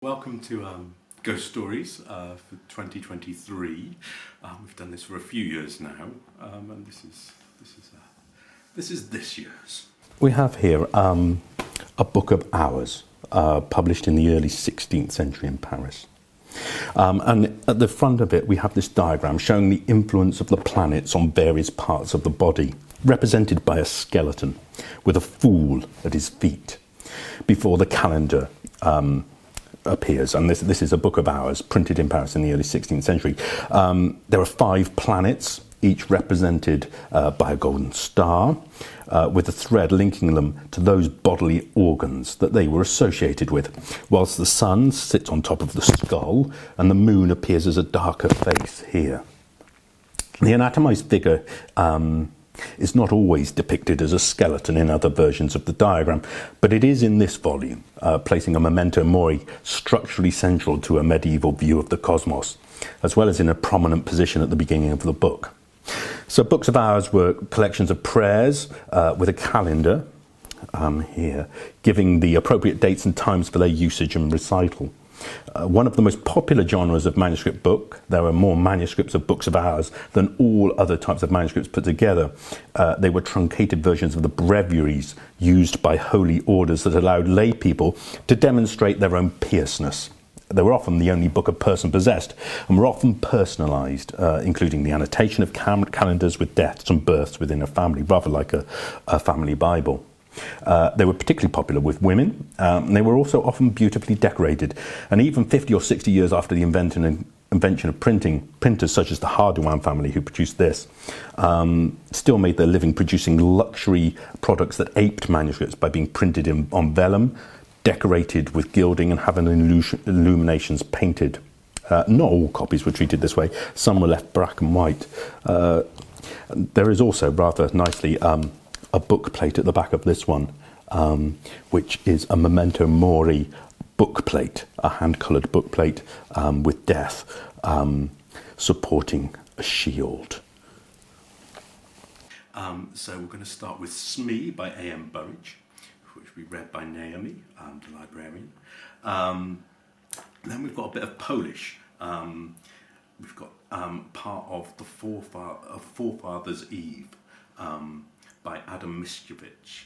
Welcome to Ghost Stories for 2023. We've done this for a few years now, and this is this year's. We have here a book of hours published in the early 16th century in Paris. And at the front of it, we have this diagram showing the influence of the planets on various parts of the body, represented by a skeleton with a fool at his feet, before the calendar appears. And this is a book of hours printed in Paris in the early 16th century. There are 5 planets, each represented by a golden star, with a thread linking them to those bodily organs that they were associated with, whilst the sun sits on top of the skull and the moon appears as a darker face here. The anatomized figure is not always depicted as a skeleton in other versions of the diagram, but it is in this volume, placing a memento mori structurally central to a medieval view of the cosmos, as well as in a prominent position at the beginning of the book. So books of hours were collections of prayers with a calendar here, giving the appropriate dates and times for their usage and recital. One of the most popular genres of manuscript book. There are more manuscripts of books of hours than all other types of manuscripts put together. They were truncated versions of the breviaries used by holy orders that allowed lay people to demonstrate their own piousness. They were often the only book a person possessed and were often personalised, including the annotation of calendars with deaths and births within a family, rather like a family Bible. They were particularly popular with women, and they were also often beautifully decorated. And even 50 or 60 years after the invention of printing, printers such as the Hardouin family who produced this still made their living producing luxury products that aped manuscripts by being printed on vellum, decorated with gilding and having illuminations painted. Not all copies were treated this way. Some were left black and white. There is also, rather nicely, a book plate at the back of this one, which is a memento mori book plate, a hand-coloured book plate with death supporting a shield. So we're going to start with Smee by A.M. Burridge, which we read by Naomi, the librarian. Then we've got a bit of Polish. We've got part of the Forefathers' Eve, by Adam Mickiewicz,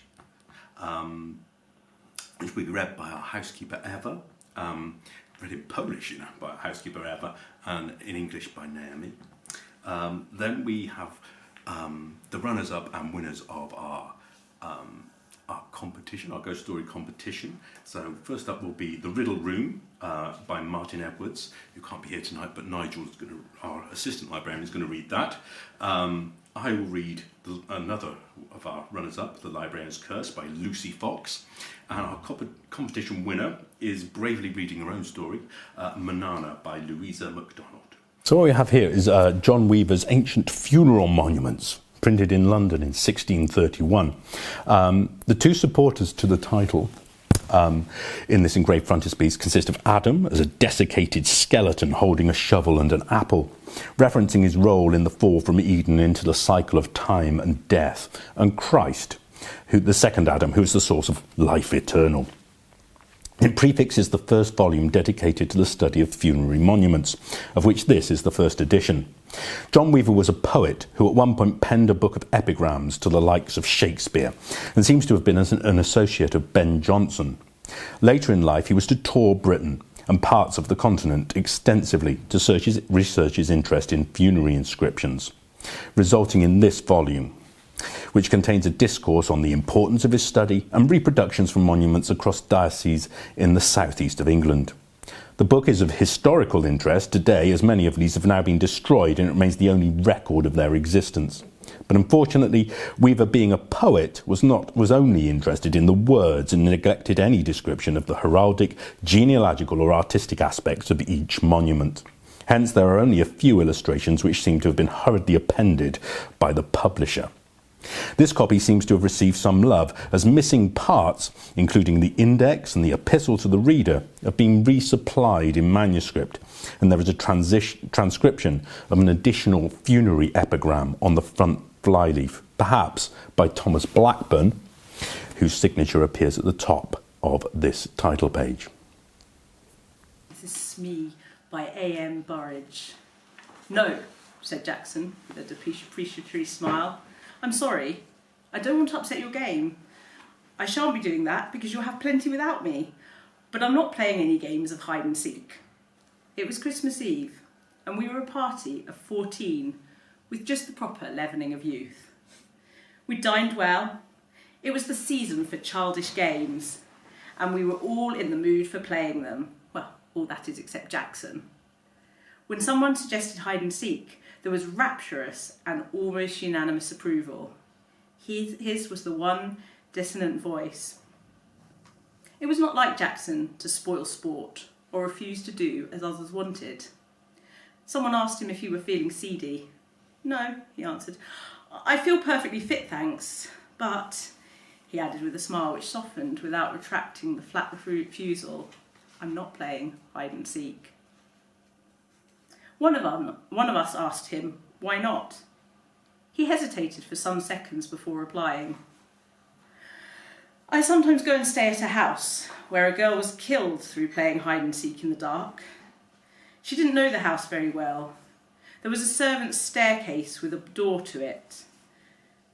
which we read by our housekeeper Eva, read in Polish, by our housekeeper Eva, and in English by Naomi. Then we have the runners-up and winners of our competition, our ghost story competition. So first up will be The Riddle Room by Martin Edwards, who can't be here tonight, but Nigel, our assistant librarian, is going to read that. I will read another of our runners-up, The Librarian's Curse by Lucy Fox. And our competition winner is bravely reading her own story, Manana by Louisa MacDonald. So what we have here is John Weaver's Ancient Funeral Monuments, printed in London in 1631. The two supporters to the title in this engraved frontispiece consist of Adam as a desiccated skeleton holding a shovel and an apple, referencing his role in the fall from Eden into the cycle of time and death, and Christ, the second Adam, who is the source of life eternal. It prefixes the first volume dedicated to the study of funerary monuments, of which this is the first edition. John Weaver was a poet who at one point penned a book of epigrams to the likes of Shakespeare, and seems to have been an associate of Ben Jonson. Later in life, he was to tour Britain and parts of the continent extensively to research his interest in funerary inscriptions, resulting in this volume, which contains a discourse on the importance of his study and reproductions from monuments across dioceses in the southeast of England. The book is of historical interest today, as many of these have now been destroyed and it remains the only record of their existence. But unfortunately, Weaver, being a poet, was only interested in the words and neglected any description of the heraldic, genealogical or artistic aspects of each monument. Hence, there are only a few illustrations which seem to have been hurriedly appended by the publisher. This copy seems to have received some love, as missing parts, including the index and the epistle to the reader, have been resupplied in manuscript, and there is a transcription of an additional funerary epigram on the front flyleaf, perhaps by Thomas Blackburn, whose signature appears at the top of this title page. Mrs. Smee by A.M. Burridge. No, said Jackson with a depreciatory smile. I'm sorry. I don't want to upset your game. I shan't be doing that because you'll have plenty without me. But I'm not playing any games of hide and seek. It was Christmas Eve, and we were a party of 14 with just the proper leavening of youth. We dined well. It was the season for childish games, and we were all in the mood for playing them. Well, all that is except Jackson. When someone suggested hide and seek, there was rapturous and almost unanimous approval. His was the one dissonant voice. It was not like Jackson to spoil sport or refuse to do as others wanted. Someone asked him if he were feeling seedy. No, he answered. I feel perfectly fit, thanks, but, he added with a smile which softened without retracting the flat refusal, I'm not playing hide and seek. One of us asked him, why not? He hesitated for some seconds before replying. I sometimes go and stay at a house where a girl was killed through playing hide and seek in the dark. She didn't know the house very well. There was a servant's staircase with a door to it.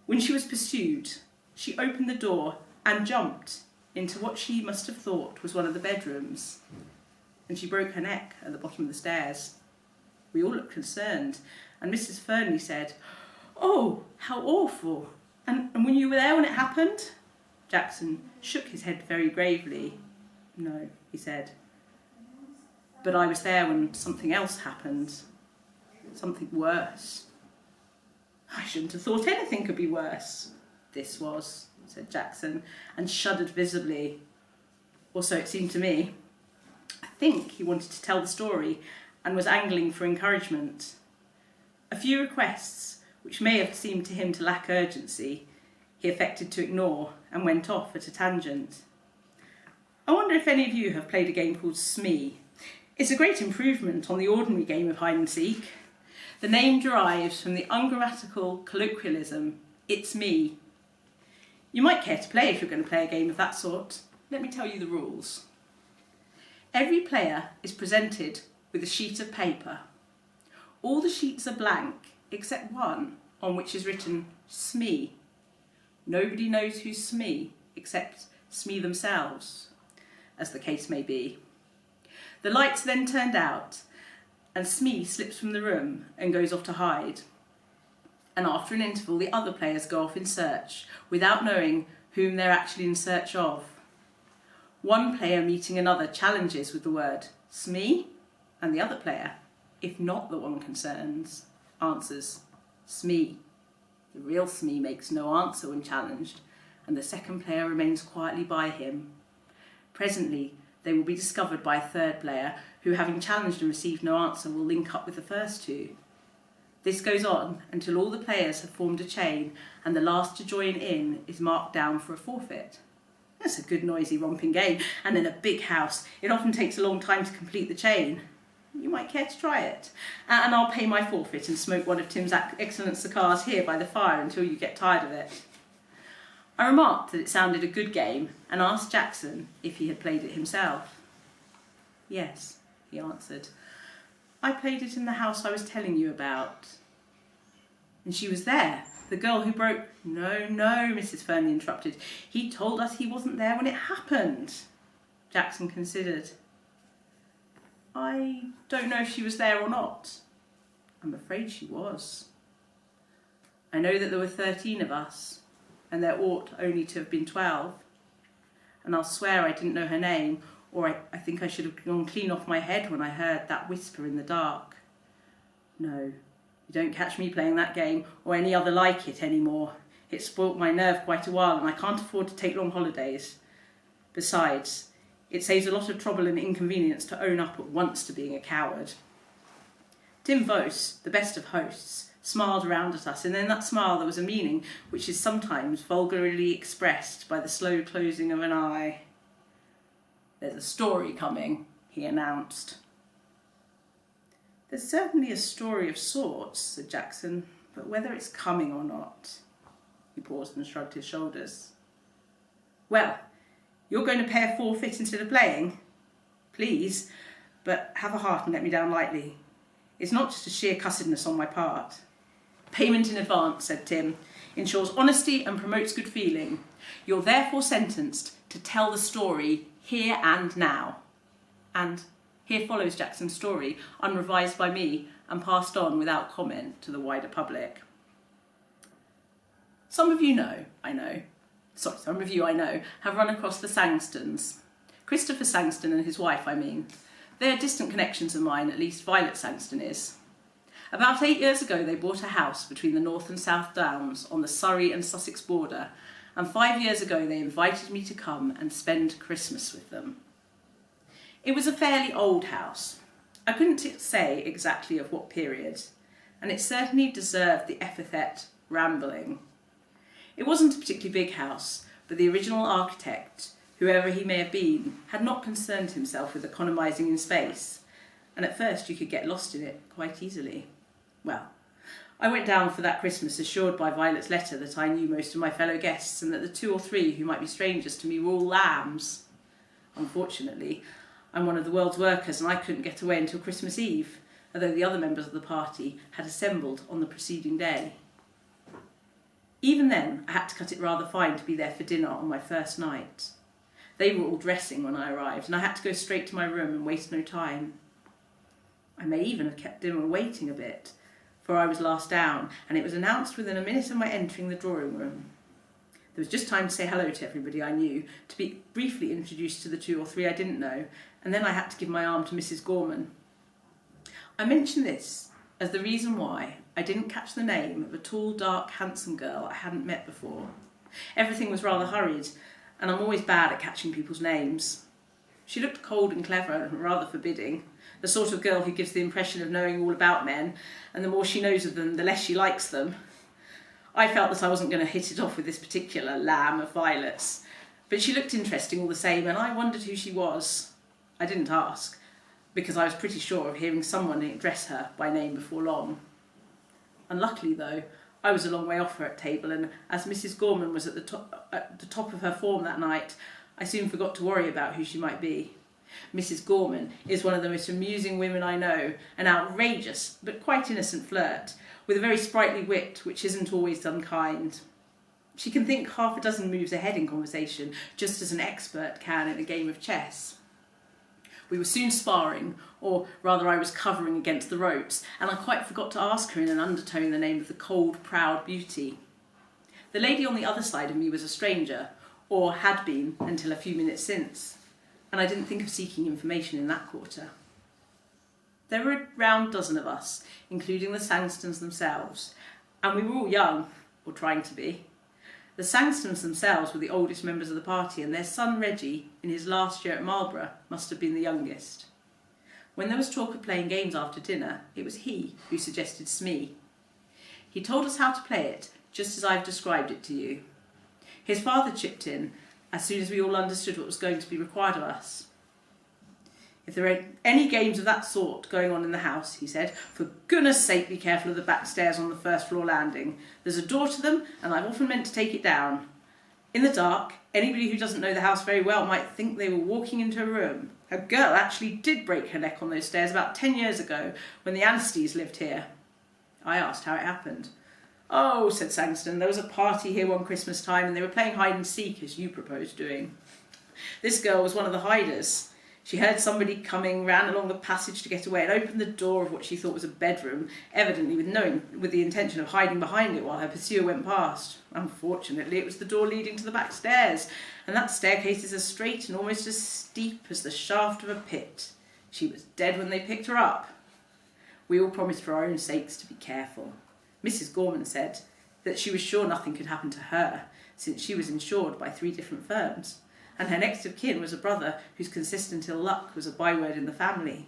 When she was pursued, she opened the door and jumped into what she must have thought was one of the bedrooms, and she broke her neck at the bottom of the stairs. We all looked concerned, and Mrs. Fernley said, Oh, how awful! And when you were there when it happened? Jackson shook his head very gravely. No, he said. But I was there when something else happened. Something worse. I shouldn't have thought anything could be worse. This was, said Jackson, and shuddered visibly. Or so it seemed to me. I think he wanted to tell the story and was angling for encouragement. A few requests, which may have seemed to him to lack urgency, he affected to ignore and went off at a tangent. I wonder if any of you have played a game called Smee. It's a great improvement on the ordinary game of hide and seek. The name derives from the ungrammatical colloquialism, it's me. You might care to play if you're going to play a game of that sort. Let me tell you the rules. Every player is presented with a sheet of paper. All the sheets are blank except one on which is written Smee. Nobody knows who's Smee except Smee themselves, as the case may be. The lights then turned out, and Smee slips from the room and goes off to hide. And after an interval, the other players go off in search, without knowing whom they're actually in search of. One player meeting another challenges with the word Smee, and the other player, if not the one concerned, answers Smee. The real Smee makes no answer when challenged, and the second player remains quietly by him. Presently, they will be discovered by a third player who, having challenged and received no answer, will link up with the first two. This goes on until all the players have formed a chain and the last to join in is marked down for a forfeit. That's a good noisy romping game, and in a big house it often takes a long time to complete the chain. You might care to try it, and I'll pay my forfeit and smoke one of Tim's excellent cigars here by the fire until you get tired of it. I remarked that it sounded a good game and asked Jackson if he had played it himself. Yes, he answered. I played it in the house I was telling you about. And she was there, the girl who broke... No, Mrs. Fernley interrupted. He told us he wasn't there when it happened. Jackson considered. I don't know if she was there or not. I'm afraid she was. I know that there were 13 of us, and there ought only to have been 12. And I'll swear I didn't know her name, or I think I should have gone clean off my head when I heard that whisper in the dark. No, you don't catch me playing that game, or any other like it anymore. It spoilt my nerve quite a while, and I can't afford to take long holidays. Besides, it saves a lot of trouble and inconvenience to own up at once to being a coward. Tim Vos, the best of hosts, smiled round at us, and in that smile there was a meaning which is sometimes vulgarly expressed by the slow closing of an eye. There's a story coming, he announced. There's certainly a story of sorts, said Jackson, but whether it's coming or not. He paused and shrugged his shoulders. Well, you're going to pay a forfeit instead of playing? Please, but have a heart and let me down lightly. It's not just a sheer cussedness on my part. Payment in advance, said Tim, ensures honesty and promotes good feeling. You're therefore sentenced to tell the story here and now. And here follows Jackson's story, unrevised by me and passed on without comment to the wider public. Some of you I know, have run across the Sangstons. Christopher Sangston and his wife, I mean. They are distant connections of mine, at least Violet Sangston is. About 8 years ago, they bought a house between the North and South Downs on the Surrey and Sussex border, and 5 years ago they invited me to come and spend Christmas with them. It was a fairly old house. I couldn't say exactly of what period, and it certainly deserved the epithet rambling. It wasn't a particularly big house, but the original architect, whoever he may have been, had not concerned himself with economising in space, and at first you could get lost in it quite easily. Well, I went down for that Christmas assured by Violet's letter that I knew most of my fellow guests and that the 2 or 3 who might be strangers to me were all lambs. Unfortunately, I'm one of the world's workers and I couldn't get away until Christmas Eve, although the other members of the party had assembled on the preceding day. Even then, I had to cut it rather fine to be there for dinner on my first night. They were all dressing when I arrived, and I had to go straight to my room and waste no time. I may even have kept dinner waiting a bit, for I was last down, and it was announced within a minute of my entering the drawing room. There was just time to say hello to everybody I knew, to be briefly introduced to the 2 or 3 I didn't know, and then I had to give my arm to Mrs. Gorman. I mention this as the reason why I didn't catch the name of a tall, dark, handsome girl I hadn't met before. Everything was rather hurried, and I'm always bad at catching people's names. She looked cold and clever and rather forbidding, the sort of girl who gives the impression of knowing all about men, and the more she knows of them, the less she likes them. I felt that I wasn't going to hit it off with this particular lamb of Violet's, but she looked interesting all the same, and I wondered who she was. I didn't ask, because I was pretty sure of hearing someone address her by name before long. Unluckily, though, I was a long way off her at table, and as Mrs. Gorman was at the top of her form that night, I soon forgot to worry about who she might be. Mrs. Gorman is one of the most amusing women I know, an outrageous but quite innocent flirt, with a very sprightly wit which isn't always unkind. She can think half a dozen moves ahead in conversation, just as an expert can in a game of chess. We were soon sparring, or rather I was covering against the ropes, and I quite forgot to ask her in an undertone the name of the cold, proud beauty. The lady on the other side of me was a stranger, or had been until a few minutes since, and I didn't think of seeking information in that quarter. There were a round dozen of us, including the Sangstons themselves, and we were all young, or trying to be. The Sangstons themselves were the oldest members of the party, and their son Reggie, in his last year at Marlborough, must have been the youngest. When there was talk of playing games after dinner, it was he who suggested Smee. He told us how to play it, just as I've described it to you. His father chipped in as soon as we all understood what was going to be required of us. If there are any games of that sort going on in the house, he said, for goodness sake be careful of the back stairs on the first floor landing. There's a door to them, and I've often meant to take it down. In the dark, anybody who doesn't know the house very well might think they were walking into a room. A girl actually did break her neck on those stairs about 10 years ago, when the Anstey's lived here. I asked how it happened. Oh, said Sangston, there was a party here one Christmas time, and they were playing hide and seek, as you proposed doing. This girl was one of the hiders. She heard somebody coming, ran along the passage to get away, and opened the door of what she thought was a bedroom, evidently with the intention of hiding behind it while her pursuer went past. Unfortunately, it was the door leading to the back stairs, and that staircase is as straight and almost as steep as the shaft of a pit. She was dead when they picked her up. We all promised for our own sakes to be careful. Mrs. Gorman said that she was sure nothing could happen to her, since she was insured by 3 different firms, and her next of kin was a brother whose consistent ill luck was a byword in the family.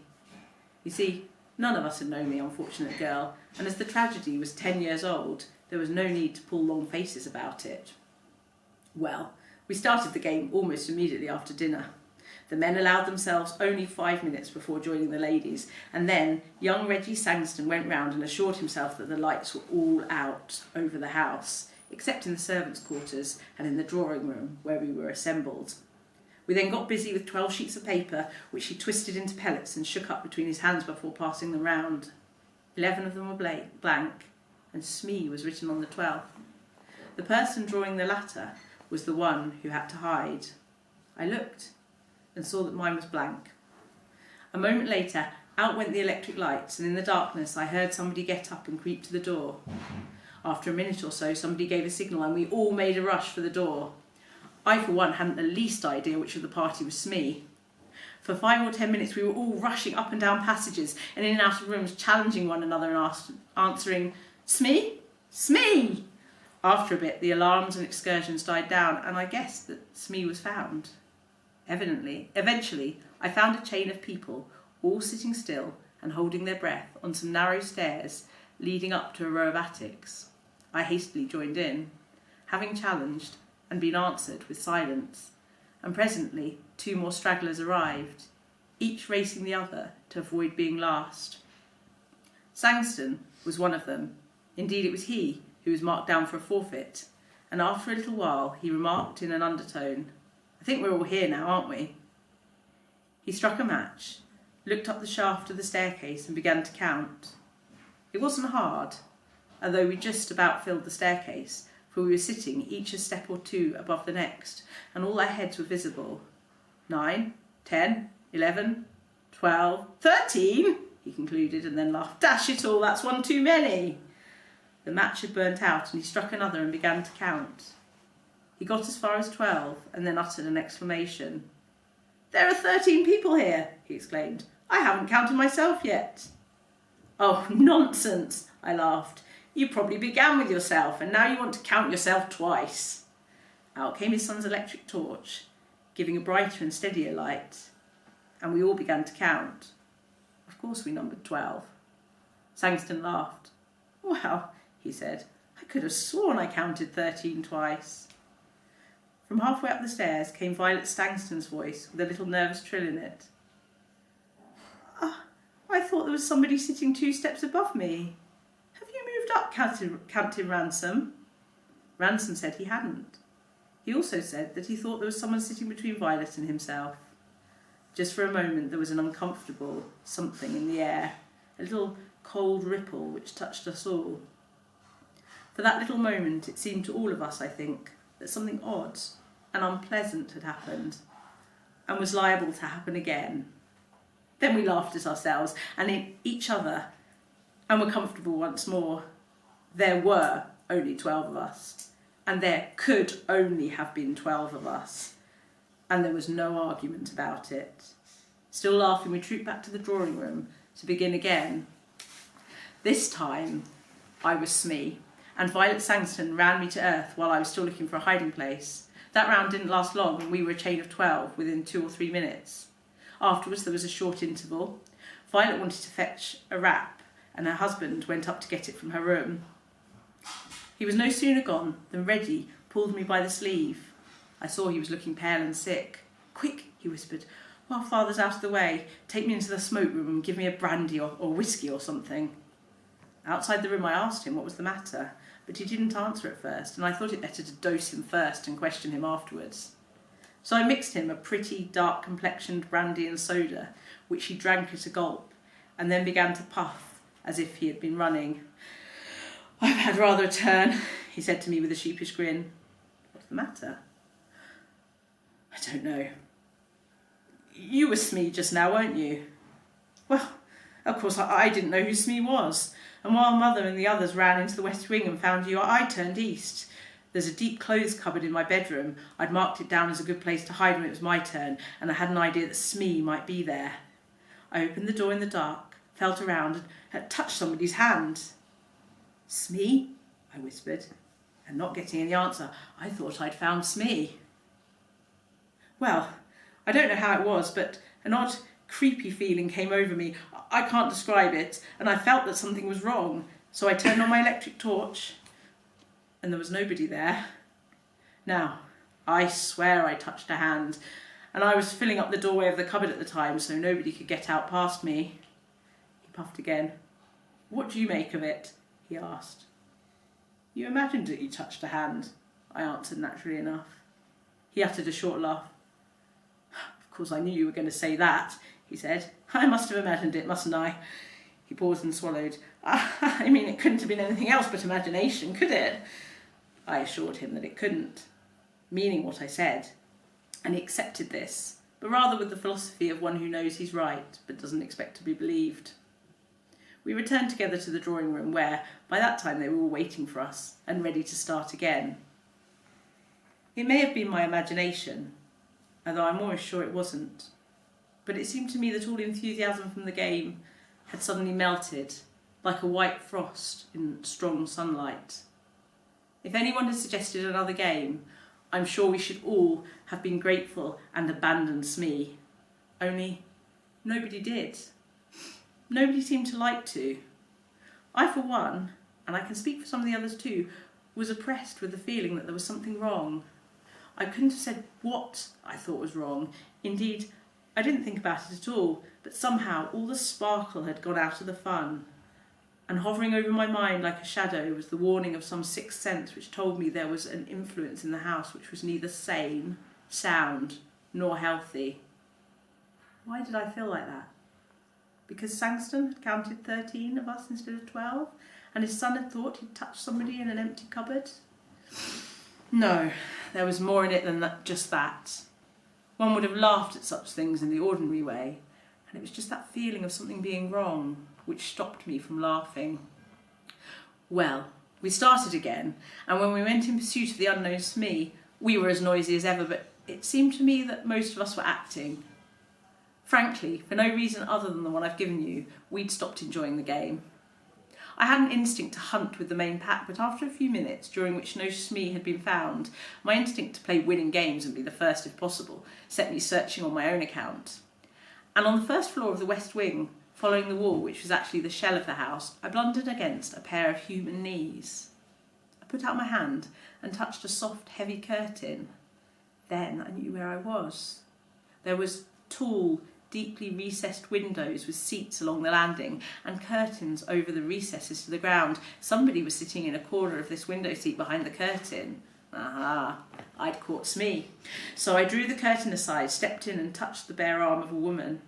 You see, none of us had known the unfortunate girl, and as the tragedy was 10 years old, there was no need to pull long faces about it. Well, we started the game almost immediately after dinner. The men allowed themselves only 5 minutes before joining the ladies, and then young Reggie Sangston went round and assured himself that the lights were all out over the house, except in the servants' quarters and in the drawing room where we were assembled. We then got busy with 12 sheets of paper, which he twisted into pellets and shook up between his hands before passing them round. 11 of them were blank, and Smee was written on the 12th. The person drawing the latter was the one who had to hide. I looked and saw that mine was blank. A moment later, out went the electric lights, and in the darkness I heard somebody get up and creep to the door. After a minute or so, somebody gave a signal and we all made a rush for the door. I, for one, hadn't the least idea which of the party was Smee. For 5 or 10 minutes we were all rushing up and down passages and in and out of rooms, challenging one another and answering, "Smee? Smee!" After a bit, the alarms and excursions died down, and I guessed that Smee was found. Eventually, I found a chain of people, all sitting still and holding their breath on some narrow stairs leading up to a row of attics. I hastily joined in, having challenged and been answered with silence, and presently 2 more stragglers arrived, each racing the other to avoid being last. Sangston was one of them. Indeed, it was he who was marked down for a forfeit, and after a little while he remarked in an undertone, "I think we're all here now, aren't we?" He struck a match, looked up the shaft of the staircase and began to count. It wasn't hard, although we just about filled the staircase, for we were sitting each a step or 2 above the next, and all our heads were visible. 9, 10, 11, 12, 13, he concluded, and then laughed. "Dash it all, that's one too many." The match had burnt out, and he struck another and began to count. He got as far as 12, and then uttered an exclamation. "There are 13 people here," he exclaimed. "I haven't counted myself yet." "Oh, nonsense," I laughed. "You probably began with yourself, and now you want to count yourself twice." Out came his son's electric torch, giving a brighter and steadier light, and we all began to count. Of course we numbered 12. Sangston laughed. "Well," he said, "I could have sworn I counted 13 twice." From halfway up the stairs came Violet Stangston's voice with a little nervous trill in it. "I thought there was somebody sitting 2 steps above me. Have you moved up, Captain Ransom?" Ransom said he hadn't. He also said that he thought there was someone sitting between Violet and himself. Just for a moment there was an uncomfortable something in the air, a little cold ripple which touched us all. For that little moment it seemed to all of us, I think, that something odd and unpleasant had happened, and was liable to happen again. Then we laughed at ourselves and at each other, and were comfortable once more. There were only 12 of us, and there could only have been 12 of us, and there was no argument about it. Still laughing, we trooped back to the drawing room to begin again. This time I was Smee, and Violet Sangston ran me to earth while I was still looking for a hiding place. That round didn't last long, and we were a chain of 12 within 2 or 3 minutes. Afterwards there was a short interval. Violet wanted to fetch a wrap, and her husband went up to get it from her room. He was no sooner gone than Reddy pulled me by the sleeve. I saw he was looking pale and sick. "Quick," he whispered, "while father's out of the way, take me into the smoke room and give me a brandy or whiskey or something." Outside the room I asked him what was the matter, but he didn't answer at first, and I thought it better to dose him first and question him afterwards. So I mixed him a pretty dark-complexioned brandy and soda, which he drank at a gulp, and then began to puff as if he had been running. "I've had rather a turn," he said to me with a sheepish grin. "What's the matter?" "I don't know." "You were Smee just now, weren't you?" "Well, of course I didn't know who Smee was, and while Mother and the others ran into the West Wing and found you, I turned east. There's a deep clothes cupboard in my bedroom. I'd marked it down as a good place to hide when it was my turn, and I had an idea that Smee might be there. I opened the door in the dark, felt around, and had touched somebody's hand. "Smee?" I whispered, and not getting any answer, I thought I'd found Smee. Well, I don't know how it was, but an odd, creepy feeling came over me. I can't describe it, and I felt that something was wrong, so I turned on my electric torch, and there was nobody there. Now, I swear I touched a hand, and I was filling up the doorway of the cupboard at the time, so nobody could get out past me. He puffed again. "What do you make of it?" he asked. "You imagined that you touched a hand," I answered naturally enough. He uttered a short laugh. Of course I knew you were going to say that, he said. I must have imagined it, mustn't I? He paused and swallowed. I mean, it couldn't have been anything else but imagination, could it? I assured him that it couldn't, meaning what I said, and he accepted this, but rather with the philosophy of one who knows he's right, but doesn't expect to be believed. We returned together to the drawing room where, by that time, they were all waiting for us and ready to start again. It may have been my imagination, although I'm almost sure it wasn't, but it seemed to me that all enthusiasm from the game had suddenly melted, like a white frost in strong sunlight. If anyone had suggested another game, I'm sure we should all have been grateful and abandoned Smee. Only nobody did. Nobody seemed to like to. I, for one, and I can speak for some of the others too, was oppressed with the feeling that there was something wrong. I couldn't have said what I thought was wrong. Indeed, I didn't think about it at all, but somehow all the sparkle had gone out of the fun. And hovering over my mind like a shadow was the warning of some sixth sense which told me there was an influence in the house which was neither sane, sound, nor healthy. Why did I feel like that? Because Sangston had counted 13 of us instead of 12, and his son had thought he'd touched somebody in an empty cupboard? No, there was more in it than just that. One would have laughed at such things in the ordinary way, and it was just that feeling of something being wrong which stopped me from laughing. Well, we started again, and when we went in pursuit of the unknown Smee, we were as noisy as ever, but it seemed to me that most of us were acting. Frankly, for no reason other than the one I've given you, we'd stopped enjoying the game. I had an instinct to hunt with the main pack, but after a few minutes, during which no Smee had been found, my instinct to play winning games and be the first if possible set me searching on my own account. And on the first floor of the west wing, following the wall, which was actually the shell of the house, I blundered against a pair of human knees. I put out my hand and touched a soft, heavy curtain. Then I knew where I was. There was tall, deeply recessed windows with seats along the landing and curtains over the recesses to the ground. Somebody was sitting in a corner of this window seat behind the curtain. Aha, I'd caught Smee. So I drew the curtain aside, stepped in and touched the bare arm of a woman.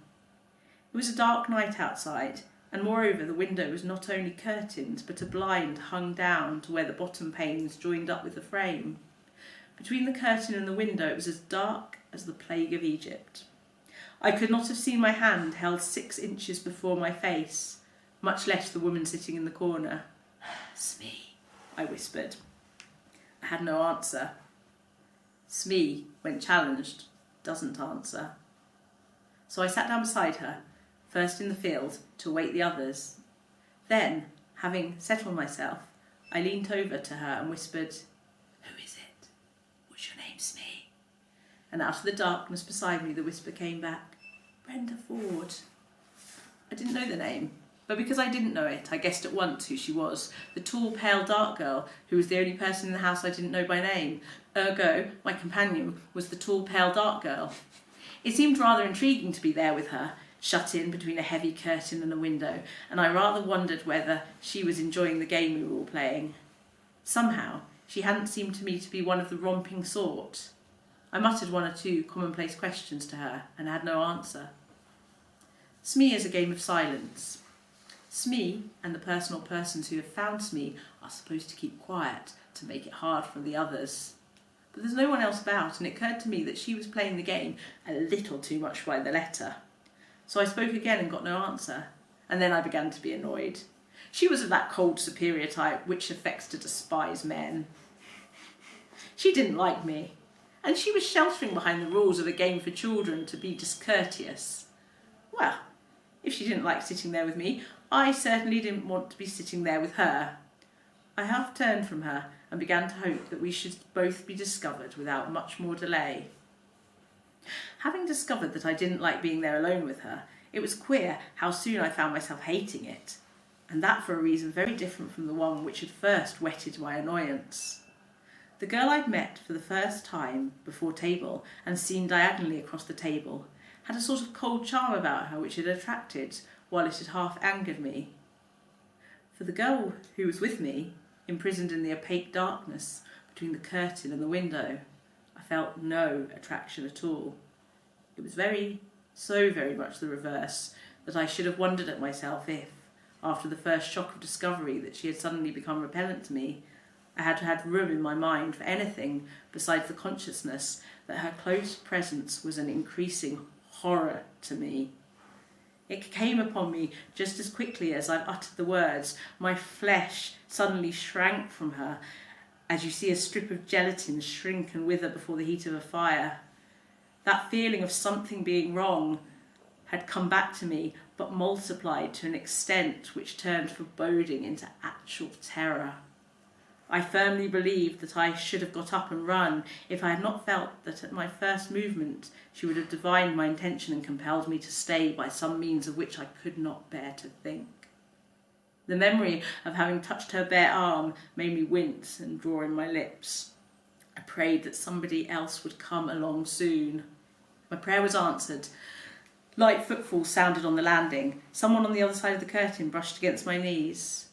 It was a dark night outside, and moreover the window was not only curtained but a blind hung down to where the bottom panes joined up with the frame. Between the curtain and the window it was as dark as the plague of Egypt. I could not have seen my hand held 6 inches before my face, much less the woman sitting in the corner. "Smee," I whispered. I had no answer. Smee, when challenged, doesn't answer. So I sat down beside her, first in the field, to await the others. Then, having settled myself, I leant over to her and whispered, "Who is it? What's your name, Smee?" And out of the darkness beside me the whisper came back, "Brenda Ford." I didn't know the name, but because I didn't know it, I guessed at once who she was, the tall, pale, dark girl who was the only person in the house I didn't know by name. Ergo, my companion was the tall, pale, dark girl. It seemed rather intriguing to be there with her, shut in between a heavy curtain and a window, and I rather wondered whether she was enjoying the game we were all playing. Somehow, she hadn't seemed to me to be one of the romping sort. I muttered 1 or 2 commonplace questions to her and had no answer. Smee is a game of silence. Smee and the person or persons who have found Smee are supposed to keep quiet to make it hard for the others. But there's no one else about, and it occurred to me that she was playing the game a little too much by the letter. So I spoke again and got no answer, and then I began to be annoyed. She was of that cold, superior type which affects to despise men. She didn't like me, and she was sheltering behind the rules of a game for children to be discourteous. Well, if she didn't like sitting there with me, I certainly didn't want to be sitting there with her. I half turned from her and began to hope that we should both be discovered without much more delay. Having discovered that I didn't like being there alone with her, it was queer how soon I found myself hating it, and that for a reason very different from the one which had first whetted my annoyance. The girl I'd met for the first time before table and seen diagonally across the table had a sort of cold charm about her which had attracted, while it had half angered me. For the girl who was with me, imprisoned in the opaque darkness between the curtain and the window, I felt no attraction at all. It was so very much the reverse, that I should have wondered at myself if, after the first shock of discovery that she had suddenly become repellent to me, I had had room in my mind for anything besides the consciousness that her close presence was an increasing horror to me. It came upon me just as quickly as I'd uttered the words. My flesh suddenly shrank from her, as you see a strip of gelatin shrink and wither before the heat of a fire. That feeling of something being wrong had come back to me, but multiplied to an extent which turned foreboding into actual terror. I firmly believed that I should have got up and run if I had not felt that at my first movement she would have divined my intention and compelled me to stay by some means of which I could not bear to think. The memory of having touched her bare arm made me wince and draw in my lips. I prayed that somebody else would come along soon. My prayer was answered. Light footfalls sounded on the landing. Someone on the other side of the curtain brushed against my knees.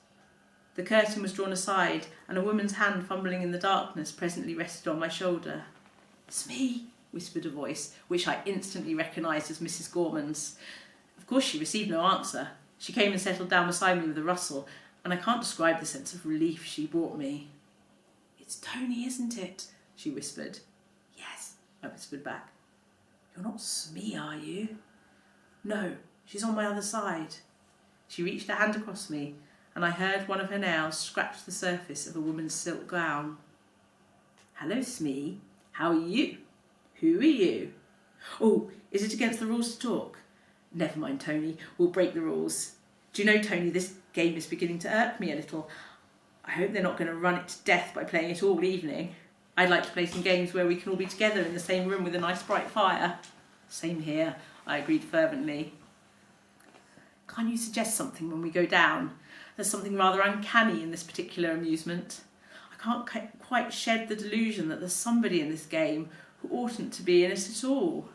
The curtain was drawn aside, and a woman's hand fumbling in the darkness presently rested on my shoulder. "Smee," whispered a voice, which I instantly recognised as Mrs. Gorman's. Of course she received no answer. She came and settled down beside me with a rustle, and I can't describe the sense of relief she brought me. "It's Tony, isn't it?" she whispered. "Yes," I whispered back. "You're not Smee, are you?" "No, she's on my other side." She reached a hand across me, and I heard one of her nails scratch the surface of a woman's silk gown. "Hello, Smee. How are you? Who are you? Oh, is it against the rules to talk? Never mind, Tony. We'll break the rules. Do you know, Tony, this game is beginning to irk me a little. I hope they're not going to run it to death by playing it all evening. I'd like to play some games where we can all be together in the same room with a nice bright fire." "Same here," I agreed fervently. "Can't you suggest something when we go down? There's something rather uncanny in this particular amusement. I can't quite shed the delusion that there's somebody in this game who oughtn't to be in it at all."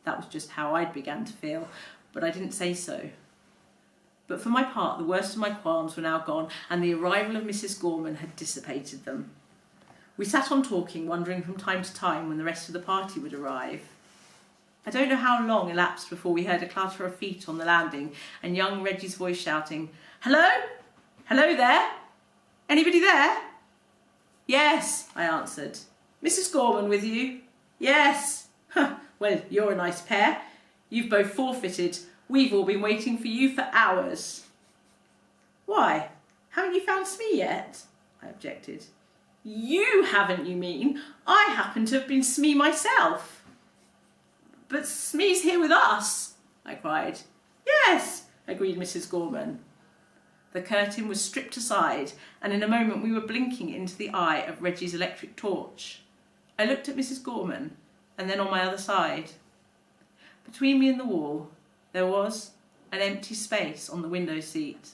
That was just how I'd began to feel, but I didn't say so. But for my part, the worst of my qualms were now gone, and the arrival of Mrs. Gorman had dissipated them. We sat on talking, wondering from time to time when the rest of the party would arrive. I don't know how long elapsed before we heard a clatter of feet on the landing and young Reggie's voice shouting, "Hello? Hello there? Anybody there?" "Yes," I answered. "Mrs. Gorman with you?" "Yes." "Well, you're a nice pair. You've both forfeited. We've all been waiting for you for hours." "Why, haven't you found Smee yet?" I objected. "You haven't, you mean? I happen to have been Smee myself." "But Smee's here with us," I cried. "Yes," agreed Mrs. Gorman. The curtain was stripped aside, and in a moment we were blinking into the eye of Reggie's electric torch. I looked at Mrs. Gorman, and then on my other side. Between me and the wall, there was an empty space on the window seat.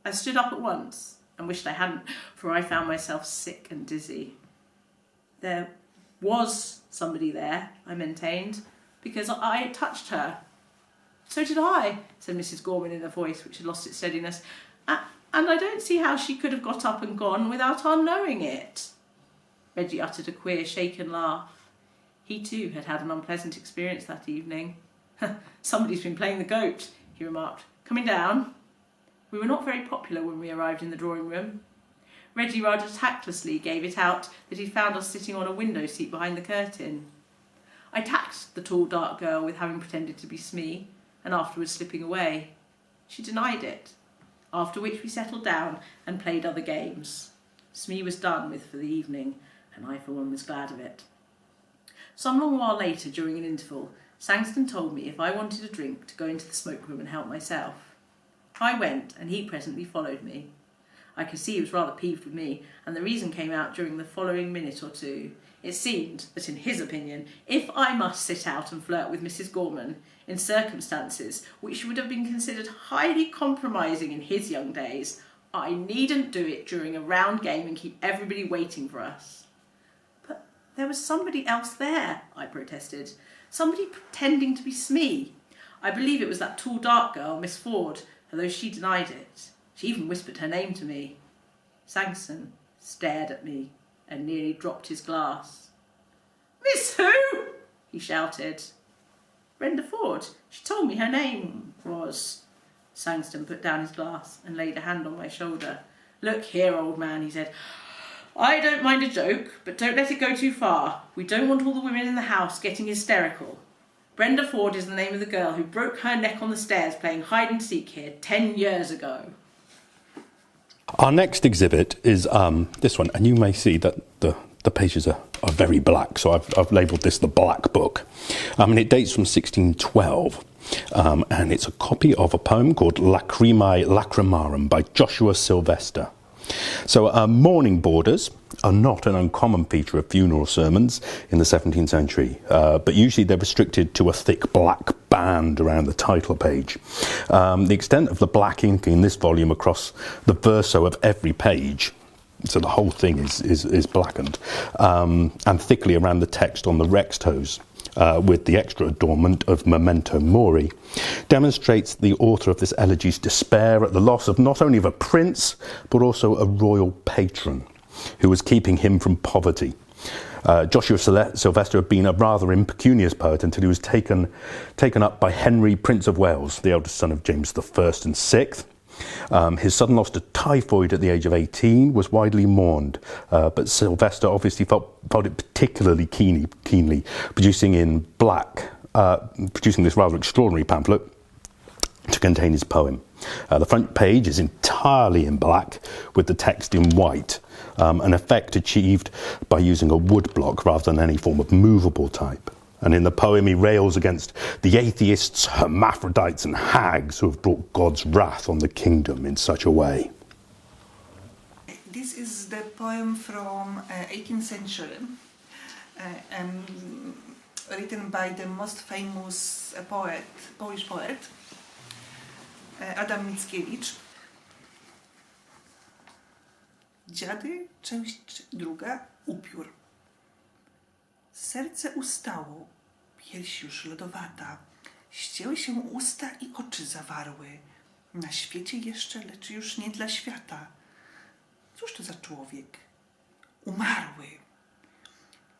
I stood up at once and wished I hadn't, for I found myself sick and dizzy. There was somebody there, I maintained, because I had touched her. "So did I," said Mrs. Gorman in a voice which had lost its steadiness, "and I don't see how she could have got up and gone without our knowing it." Reggie uttered a queer shaken laugh. He too had had an unpleasant experience that evening. "Somebody's been playing the goat," he remarked. "Coming down?" We were not very popular when we arrived in the drawing room. Reggie rather tactlessly gave it out that he'd found us sitting on a window seat behind the curtain. I taxed the tall dark girl with having pretended to be Smee, and afterwards slipping away. She denied it, after which we settled down and played other games. Smee was done with for the evening, and I for one was glad of it. Some long while later, during an interval, Sangston told me if I wanted a drink to go into the smoke room and help myself. I went, and he presently followed me. I could see he was rather peeved with me, and the reason came out during the following minute or two. It seemed that, in his opinion, if I must sit out and flirt with Mrs. Gorman in circumstances which would have been considered highly compromising in his young days, I needn't do it during a round game and keep everybody waiting for us. "But there was somebody else there," I protested. "Somebody pretending to be Smee. I believe it was that tall dark girl, Miss Ford, although she denied it. She even whispered her name to me." Sangston stared at me and nearly dropped his glass. "Miss who?" he shouted. Brenda Ford. She told me her name was... Sangston put down his glass and laid a hand on my shoulder. Look here, old man, he said. I don't mind a joke, but don't let it go too far. We don't want all the women in the house getting hysterical. Brenda Ford is the name of the girl who broke her neck on the stairs playing hide and seek here 10 years ago. Our next exhibit is this one, and you may see that the pages are very black, so I've labelled this the Black Book. And it dates from 1612, and it's a copy of a poem called Lacrimae Lacrimarum by Joshua Sylvester. So mourning borders are not an uncommon feature of funeral sermons in the 17th century, but usually they're restricted to a thick black band around the title page. The extent of the black ink in this volume across the verso of every page, so the whole thing is blackened, and thickly around the text on the rextos, with the extra adornment of memento mori, demonstrates the author of this elegy's despair at the loss of not only of a prince, but also a royal patron, who was keeping him from poverty. Joshua Sylvester had been a rather impecunious poet until he was taken up by Henry, Prince of Wales, the eldest son of James I and VI. His sudden loss to typhoid at the age of 18 was widely mourned, but Sylvester obviously felt it particularly keenly, producing this rather extraordinary pamphlet to contain his poem. The front page is entirely in black, with the text in white, an effect achieved by using a woodblock rather than any form of movable type. And in the poem he rails against the atheists, hermaphrodites and hags who have brought God's wrath on the kingdom in such a way. This is the poem from 18th century, written by the most famous Polish poet, Adam Mickiewicz. Dziady, część druga, upiór. Serce ustało, pierś już lodowata, ścięły się usta i oczy zawarły. Na świecie jeszcze, lecz już nie dla świata. Cóż to za człowiek? Umarły.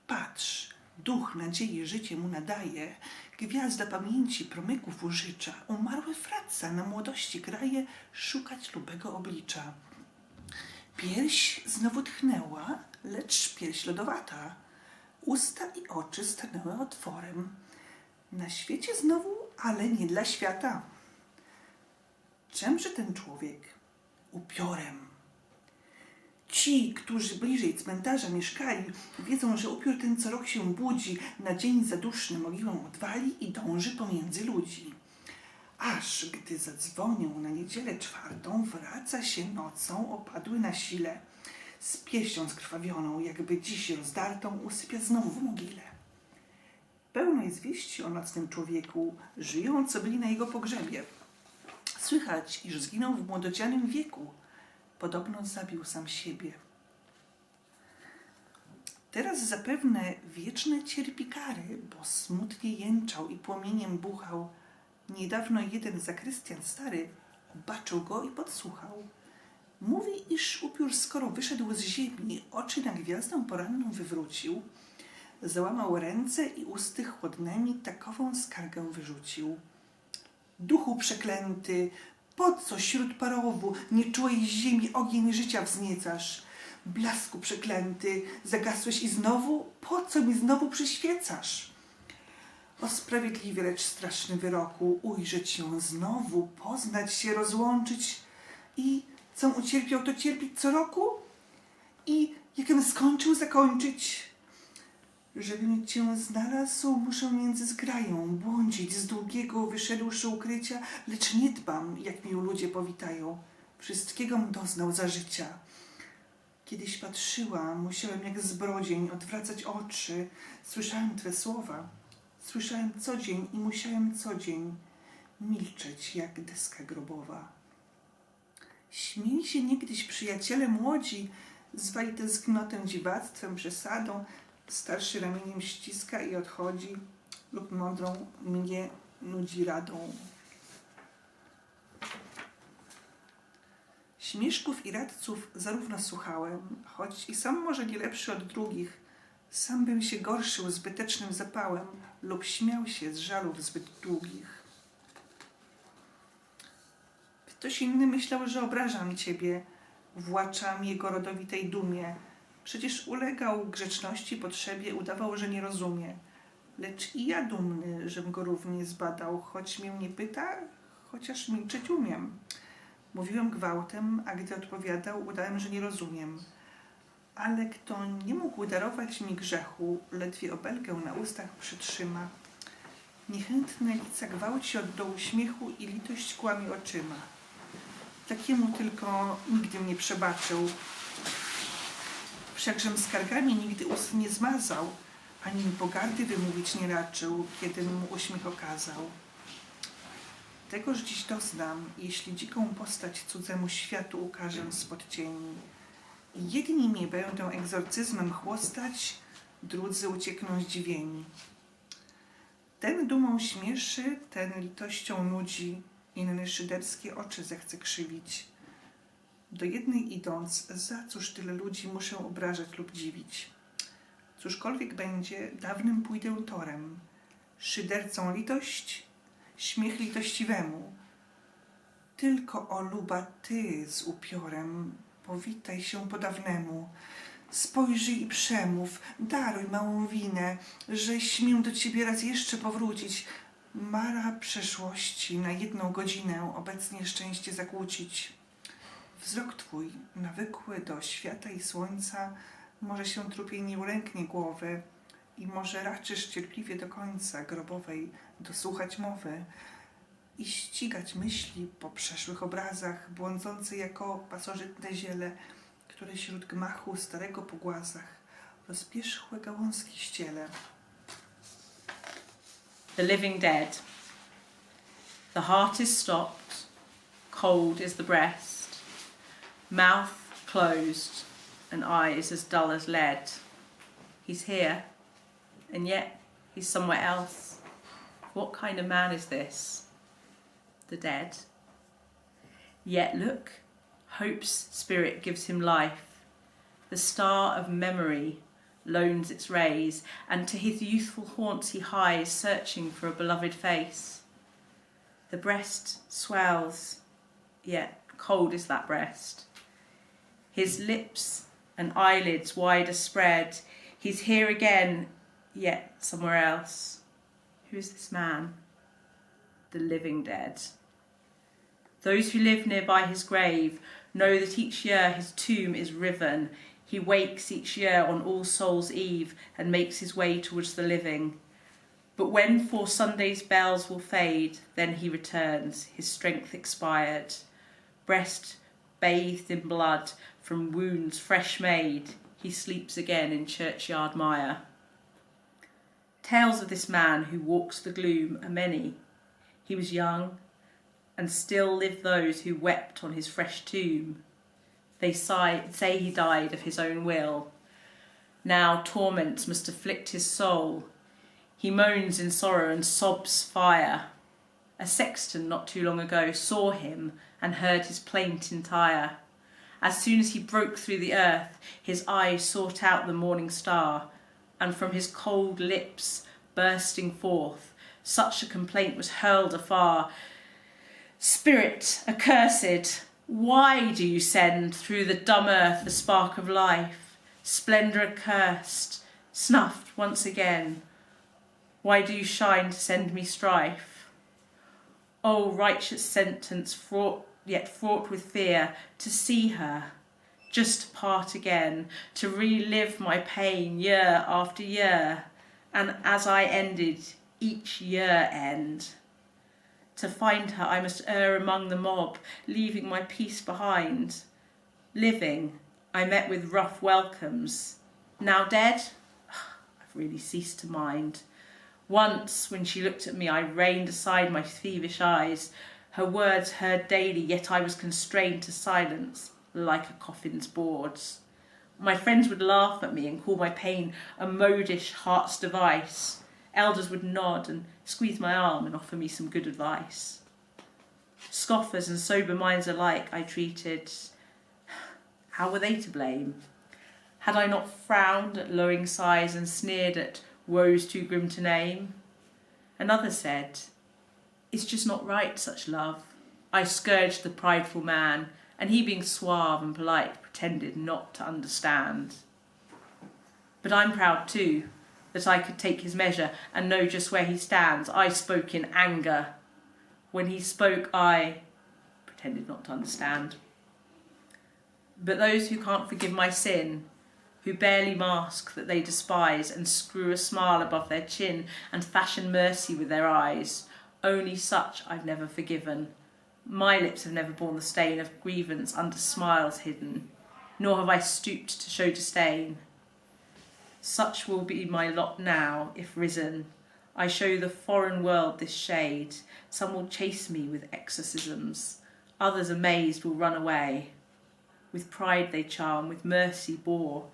Patrz, duch nadziei życie mu nadaje, gwiazda pamięci promyków użycza. Umarły wraca, na młodości kraje, szukać lubego oblicza. Pierś znowu tchnęła, lecz pierś lodowata. Usta i oczy stanęły otworem. Na świecie znowu, ale nie dla świata. Czemże ten człowiek? Upiorem. Ci, którzy bliżej cmentarza mieszkali, wiedzą, że upiór ten co rok się budzi, na dzień zaduszny mogiłę odwali i dąży pomiędzy ludzi. Aż gdy zadzwonią na niedzielę 4, wraca się nocą opadły na sile. Z piersią skrwawioną, jakby dziś rozdartą, usypia znowu w mogile. Pełno jest wieści o nocnym człowieku, żyją, co byli na jego pogrzebie. Słychać, iż zginął w młododzianym wieku. Podobno zabił sam siebie. Teraz zapewne wieczne cierpi kary, bo smutnie jęczał i płomieniem buchał. Niedawno jeden zakrystian stary obaczył go i podsłuchał. Mówi, iż upiór skoro wyszedł z ziemi, oczy na gwiazdę poranną wywrócił, załamał ręce i usty chłodnymi takową skargę wyrzucił. Duchu przeklęty, po co śród parowu nieczułej ziemi ogień życia wzniecasz? Blasku przeklęty, zagasłeś i znowu, po co mi znowu przyświecasz? O sprawiedliwy, lecz straszny wyroku, ujrzeć się znowu, poznać się, rozłączyć i co ucierpiał, to cierpieć co roku? I jakem skończył zakończyć? Żebym cię znalazł, muszę między zgrają błądzić, z długiego wyszedłszy ukrycia, lecz nie dbam, jak mi ludzie powitają. Wszystkiegom doznał za życia. Kiedyś patrzyłam, musiałem jak zbrodzień odwracać oczy. Słyszałem twe słowa, słyszałem co dzień i musiałem co dzień milczeć jak deska grobowa. Śmieli się niegdyś przyjaciele młodzi, zwali tęsknotę dziwactwem, przesadą. Starszy ramieniem ściska i odchodzi, lub mądrą mnie nudzi radą. Śmieszków i radców zarówno słuchałem, choć i sam może nie lepszy od drugich, Sam bym się gorszył zbytecznym zapałem lub śmiał się z żalów zbyt długich. Ktoś inny myślał, że obrażam ciebie, właczam jego rodowitej dumie. Przecież ulegał grzeczności, potrzebie, udawał, że nie rozumie. Lecz i ja dumny, żem go równie zbadał, choć mnie nie pyta, chociaż milczeć umiem. Mówiłem gwałtem, a gdy odpowiadał, udałem, że nie rozumiem. Ale kto nie mógł darować mi grzechu, ledwie obelgę na ustach przytrzyma. Niechętne lica gwałci od dołu śmiechu i litość kłamie oczyma. Takiemu tylko nigdy mnie przebaczył. Wszakżem skargami nigdy ust nie zmazał, ani mi pogardy wymówić nie raczył, kiedy mu uśmiech okazał. Tegoż dziś doznam, jeśli dziką postać cudzemu światu ukażę spod cieni. Jedni mnie będą egzorcyzmem chłostać, drudzy uciekną zdziwieni. Ten dumą śmieszy, ten litością nudzi, inny szyderskie oczy zechce krzywić. Do jednej idąc, za cóż tyle ludzi muszę obrażać lub dziwić? Cóżkolwiek będzie, dawnym pójdę torem. Szydercą litość, śmiech litościwemu. Tylko, o luba, ty z upiorem, powitaj się po dawnemu. Spojrzyj i przemów, daruj małą winę, że śmiem do ciebie raz jeszcze powrócić. Mara przeszłości na 1 godzinę obecnie szczęście zakłócić. Wzrok twój, nawykły do świata i słońca, może się trupiej nie ulęknie głowy i może raczysz cierpliwie do końca grobowej dosłuchać mowy i ścigać myśli po przeszłych obrazach, błądzące jako pasożytne ziele, które wśród gmachu starego po głazach rozpierzchłe gałązki ściele. The living dead. The heart is stopped, cold is the breast, mouth closed and eyes as dull as lead. He's here, and yet he's somewhere else. What kind of man is this? The dead. Yet look, hope's spirit gives him life. The star of memory loans its rays, and to his youthful haunts he hies, searching for a beloved face. The breast swells, yet cold is that breast. His lips and eyelids wider spread. He's here again, yet somewhere else. Who is this man? The living dead. Those who live nearby his grave know that each year his tomb is riven. He wakes each year on All Souls' Eve and makes his way towards the living. But when for Sunday's bells will fade, then he returns, his strength expired, breast bathed in blood from wounds fresh made. He sleeps again in churchyard mire. Tales of this man who walks the gloom are many. He was young, and still live those who wept on his fresh tomb. They say he died of his own will. Now torments must afflict his soul. He moans in sorrow and sobs fire. A sexton not too long ago saw him and heard his plaint entire. As soon as he broke through the earth, his eyes sought out the morning star, and from his cold lips bursting forth, such a complaint was hurled afar. Spirit accursed, why do you send through the dumb earth the spark of life? Splendour accursed, snuffed once again, why do you shine to send me strife? O righteous sentence, fraught with fear, to see her, just to part again, to relive my pain year after year, and as I ended, each year end. To find her I must err among the mob, leaving my peace behind. Living, I met with rough welcomes. Now dead, I've really ceased to mind. Once, when she looked at me, I reined aside my thievish eyes. Her words heard daily, yet I was constrained to silence, like a coffin's boards. My friends would laugh at me and call my pain a modish heart's device. Elders would nod and squeeze my arm and offer me some good advice. Scoffers and sober minds alike I treated. How were they to blame? Had I not frowned at lowing sighs and sneered at woes too grim to name? Another said, "It's just not right, such love." I scourged the prideful man, and he, being suave and polite, pretended not to understand. But I'm proud too, that I could take his measure and know just where he stands. I spoke in anger. When he spoke, I pretended not to understand. But those who can't forgive my sin, who barely mask that they despise and screw a smile above their chin and fashion mercy with their eyes, only such I've never forgiven. My lips have never borne the stain of grievance under smiles hidden, nor have I stooped to show disdain. Such will be my lot now, if risen I show the foreign world this shade. Some will chase me with exorcisms, others amazed will run away. With pride they charm, with mercy bore.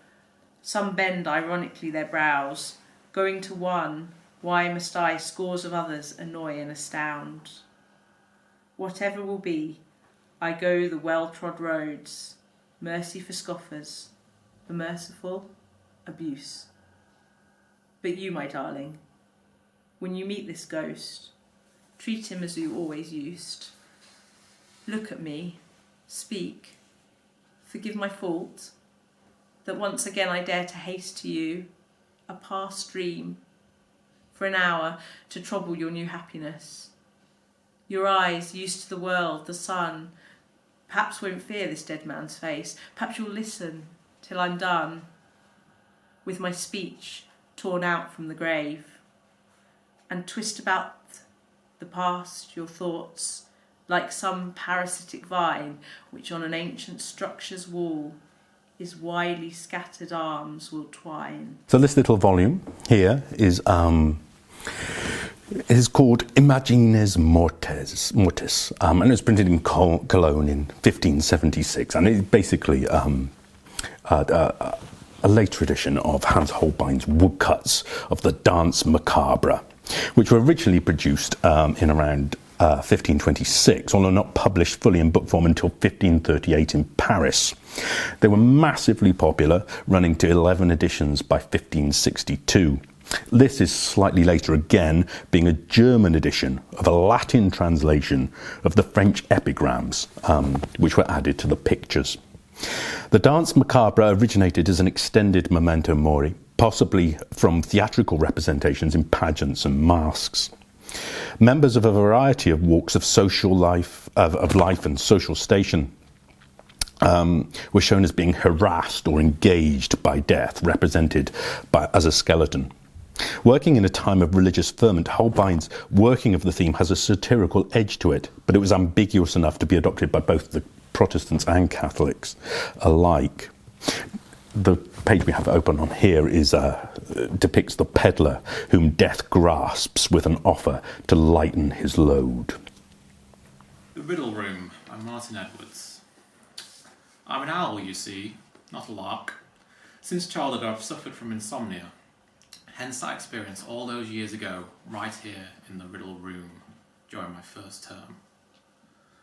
Some bend ironically their brows, going to one, why must I scores of others annoy and astound? Whatever will be, I go the well-trod roads, mercy for scoffers, the merciful, abuse. But you, my darling, when you meet this ghost, treat him as you always used. Look at me, speak, forgive my fault, that once again I dare to haste to you, a past dream, for an hour to trouble your new happiness. Your eyes, used to the world, the sun, perhaps won't fear this dead man's face. Perhaps you'll listen till I'm done with my speech torn out from the grave, and twist about the past your thoughts like some parasitic vine which on an ancient structure's wall his widely scattered arms will twine. So this little volume here is called Imagines Mortis, and it was printed in Cologne in 1576, and it's basically a later edition of Hans Holbein's woodcuts of the Danse Macabre, which were originally produced in around 1526, although not published fully in book form until 1538 in Paris. They were massively popular, running to 11 editions by 1562. This is slightly later again, being a German edition of a Latin translation of the French epigrams, which were added to the pictures. The Danse Macabre originated as an extended memento mori, possibly from theatrical representations in pageants and masks. Members of a variety of walks of social life, of life and social station, were shown as being harassed or engaged by death, represented as a skeleton. Working in a time of religious ferment, Holbein's working of the theme has a satirical edge to it, but it was ambiguous enough to be adopted by both the Protestants and Catholics alike. The page we have open on here depicts the peddler whom death grasps with an offer to lighten his load. The Riddle Room by Martin Edwards. I'm an owl, you see, not a lark. Since childhood I've suffered from insomnia. Hence that experience all those years ago, right here in the Riddle Room, during my first term.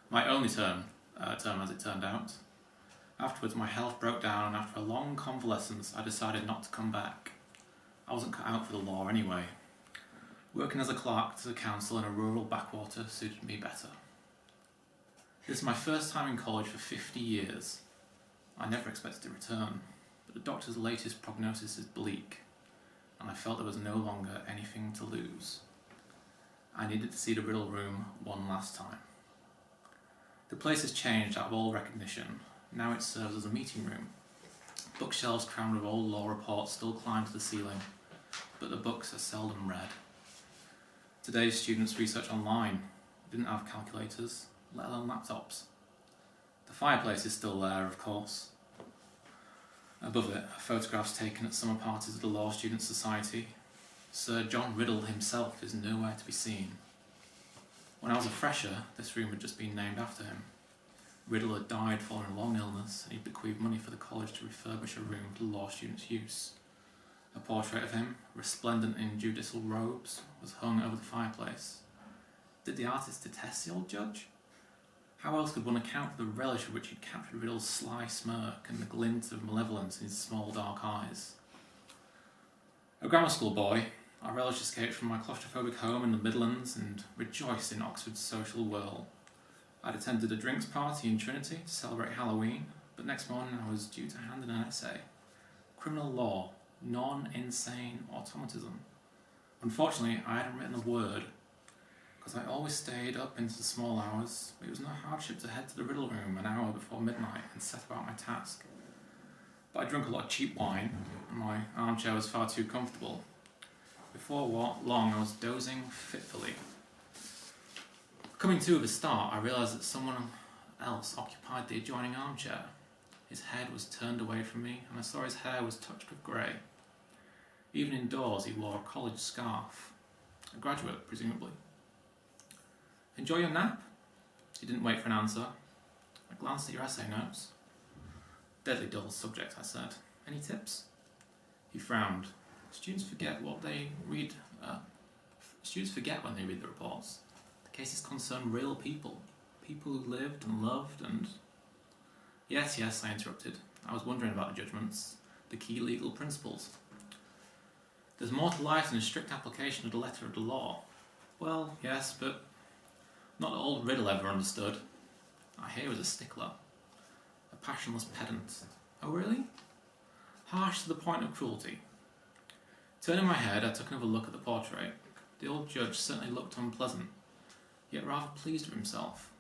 My only term as it turned out. Afterwards my health broke down, and after a long convalescence I decided not to come back. I wasn't cut out for the law anyway. Working as a clerk to the council in a rural backwater suited me better. This is my first time in college for 50 years. I never expected to return, but the doctor's latest prognosis is bleak, and I felt there was no longer anything to lose. I needed to see the Riddle Room one last time. The place has changed out of all recognition. Now it serves as a meeting room. Bookshelves crammed with old law reports still climb to the ceiling, but the books are seldom read. Today's students research online. They didn't have calculators, let alone laptops. The fireplace is still there, of course. Above it are photographs taken at summer parties of the Law Students' Society. Sir John Riddle himself is nowhere to be seen. When I was a fresher, this room had just been named after him. Riddle had died following a long illness, and he bequeathed money for the college to refurbish a room to law students' use. A portrait of him, resplendent in judicial robes, was hung over the fireplace. Did the artist detest the old judge? How else could one account for the relish with which he'd captured Riddle's sly smirk and the glint of malevolence in his small dark eyes? A grammar school boy, I relished escape from my claustrophobic home in the Midlands and rejoiced in Oxford's social whirl. I'd attended a drinks party in Trinity to celebrate Halloween, but next morning I was due to hand in an essay. Criminal law, non-insane automatism. Unfortunately, I hadn't written a word, because I always stayed up into the small hours. It was no hardship to head to the Riddle Room an hour before midnight and set about my task. But I drank a lot of cheap wine, and my armchair was far too comfortable. Before long, I was dozing fitfully. Coming to with a start, I realised that someone else occupied the adjoining armchair. His head was turned away from me, and I saw his hair was touched with grey. Even indoors, he wore a college scarf. A graduate, presumably. Enjoy your nap? He didn't wait for an answer. I glanced at your essay notes. Deadly dull subject, I said. Any tips? He frowned. Students forget what they read. Students forget when they read the reports. The cases concern real people. People who lived and loved and... Yes, I interrupted. I was wondering about the judgments, the key legal principles. There's more to life than a strict application of the letter of the law. Well, yes, but not that old Riddle ever understood. I hear he was a stickler. A passionless pedant. Oh, really? Harsh to the point of cruelty. Turning my head, I took another look at the portrait. The old judge certainly looked unpleasant, yet rather pleased with himself.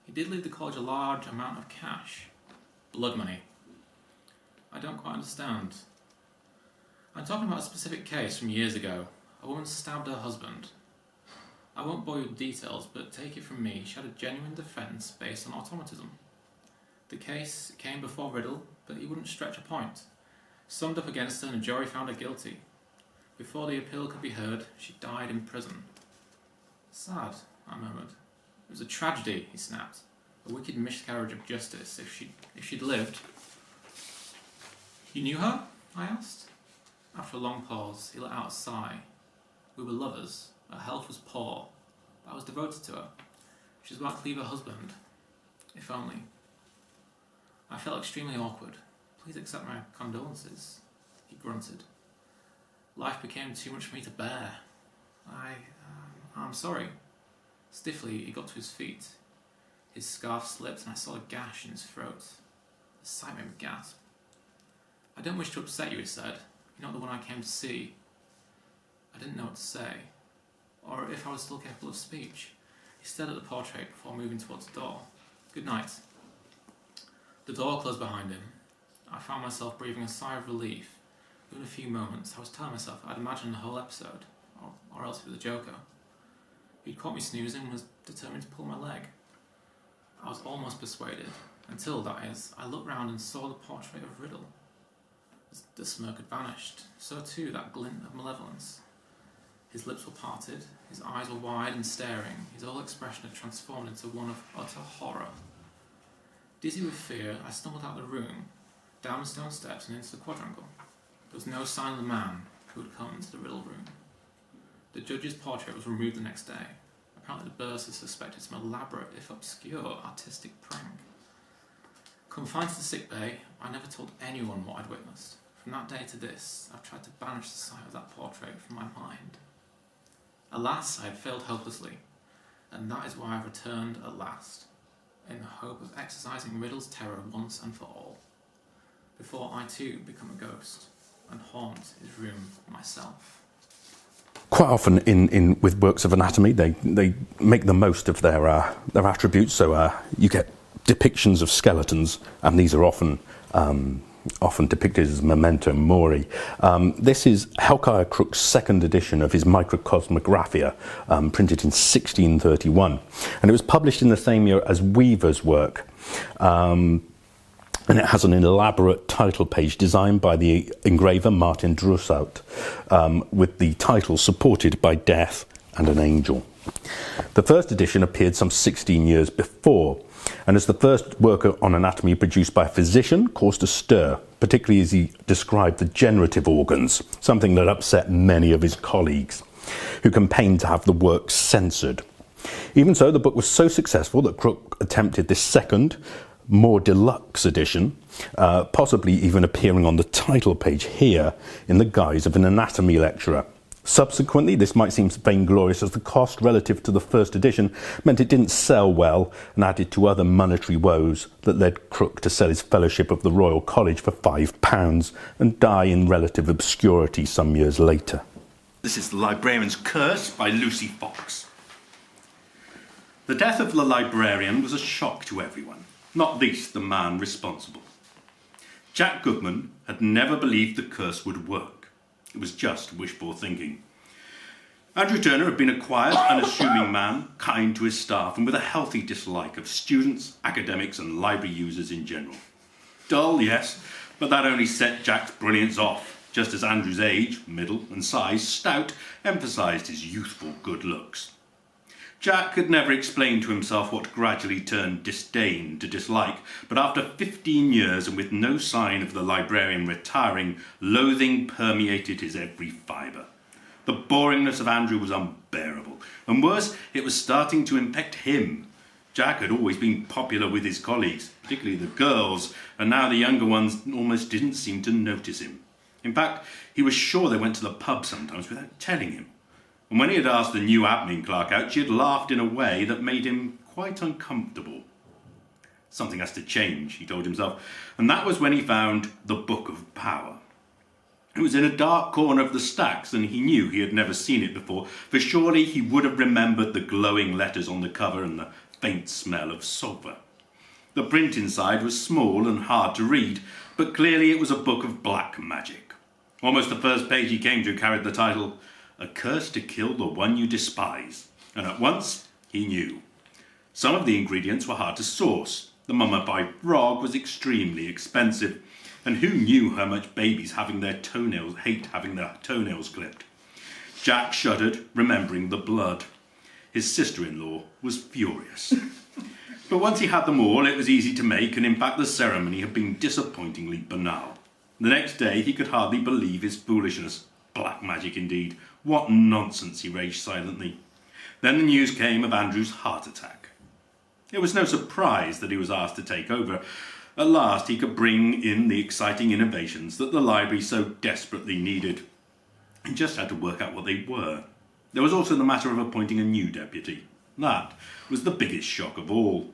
He did leave the college a large amount of cash. Blood money. I don't quite understand. I'm talking about a specific case from years ago. A woman stabbed her husband. I won't bore you with details, but take it from me, she had a genuine defence based on automatism. The case came before Riddle, but he wouldn't stretch a point. Summed up against her and a jury found her guilty. Before the appeal could be heard, she died in prison. Sad, I murmured. It was a tragedy, he snapped. A wicked miscarriage of justice. If she'd lived... You knew her? I asked. After a long pause, he let out a sigh. We were lovers. Her health was poor. But I was devoted to her. She was about to leave her husband. If only. I felt extremely awkward. Please accept my condolences, he grunted. Life became too much for me to bear. I'm sorry. Stiffly, he got to his feet. His scarf slipped and I saw a gash in his throat. The sight made me gasp. I don't wish to upset you, he said. You're not the one I came to see. I didn't know what to say, or if I was still capable of speech. He stared at the portrait before moving towards the door. Good night. The door closed behind him. I found myself breathing a sigh of relief. Within a few moments, I was telling myself I'd imagined the whole episode, or else he was a joker. He'd caught me snoozing and was determined to pull my leg. I was almost persuaded, until, that is, I looked round and saw the portrait of Riddle. The smirk had vanished, so too that glint of malevolence. His lips were parted, his eyes were wide and staring, his whole expression had transformed into one of utter horror. Dizzy with fear, I stumbled out of the room, down the stone steps and into the quadrangle. There was no sign of the man who had come into the Riddle Room. The judge's portrait was removed the next day. Apparently the bursar suspected some elaborate, if obscure, artistic prank. Confined to the sick bay, I never told anyone what I'd witnessed. From that day to this, I've tried to banish the sight of that portrait from my mind. Alas, I had failed hopelessly, and that is why I've returned at last, in the hope of exorcising Riddle's terror once and for all, before I too become a ghost and haunt his room myself. Quite often with works of anatomy, they make the most of their attributes, so you get depictions of skeletons, and these are often depicted as memento mori. This is Helkiah Crook's second edition of his Microcosmographia, printed in 1631, and it was published in the same year as Weaver's work. And it has an elaborate title page designed by the engraver Martin Drussout, with the title supported by Death and an Angel. The first edition appeared some 16 years before, and as the first work on anatomy produced by a physician, caused a stir, particularly as he described the generative organs, something that upset many of his colleagues, who campaigned to have the work censored. Even so, the book was so successful that Crook attempted this second, more deluxe edition, possibly even appearing on the title page here in the guise of an anatomy lecturer. Subsequently, this might seem vainglorious as the cost relative to the first edition meant it didn't sell well and added to other monetary woes that led Crook to sell his fellowship of the Royal College for £5 and die in relative obscurity some years later. This is The Librarian's Curse by Lucy Fox. The death of the librarian was a shock to everyone, not least the man responsible. Jack Goodman had never believed the curse would work. It was just wishful thinking. Andrew Turner had been a quiet, unassuming man, kind to his staff, and with a healthy dislike of students, academics, and library users in general. Dull, yes, but that only set Jack's brilliance off, just as Andrew's age, middle, and size, stout, emphasised his youthful good looks. Jack had never explained to himself what gradually turned disdain to dislike, but after 15 years and with no sign of the librarian retiring, loathing permeated his every fibre. The boringness of Andrew was unbearable, and worse, it was starting to infect him. Jack had always been popular with his colleagues, particularly the girls, and now the younger ones almost didn't seem to notice him. In fact, he was sure they went to the pub sometimes without telling him. And when he had asked the new admin clerk out, she had laughed in a way that made him quite uncomfortable. Something has to change, he told himself, and that was when he found the Book of Power. It was in a dark corner of the stacks, and he knew he had never seen it before, for surely he would have remembered the glowing letters on the cover and the faint smell of sulphur. The print inside was small and hard to read, but clearly it was a book of black magic. Almost the first page he came to carried the title, A Curse to Kill the One You Despise, and at once he knew. Some of the ingredients were hard to source. The mummified frog was extremely expensive, and who knew how much babies hate having their toenails clipped? Jack shuddered, remembering the blood. His sister-in-law was furious. But once he had them all, it was easy to make, and in fact the ceremony had been disappointingly banal. The next day he could hardly believe his foolishness. Black magic indeed. What nonsense, he raged silently. Then the news came of Andrew's heart attack. It was no surprise that he was asked to take over. At last he could bring in the exciting innovations that the library so desperately needed. He just had to work out what they were. There was also the matter of appointing a new deputy. That was the biggest shock of all.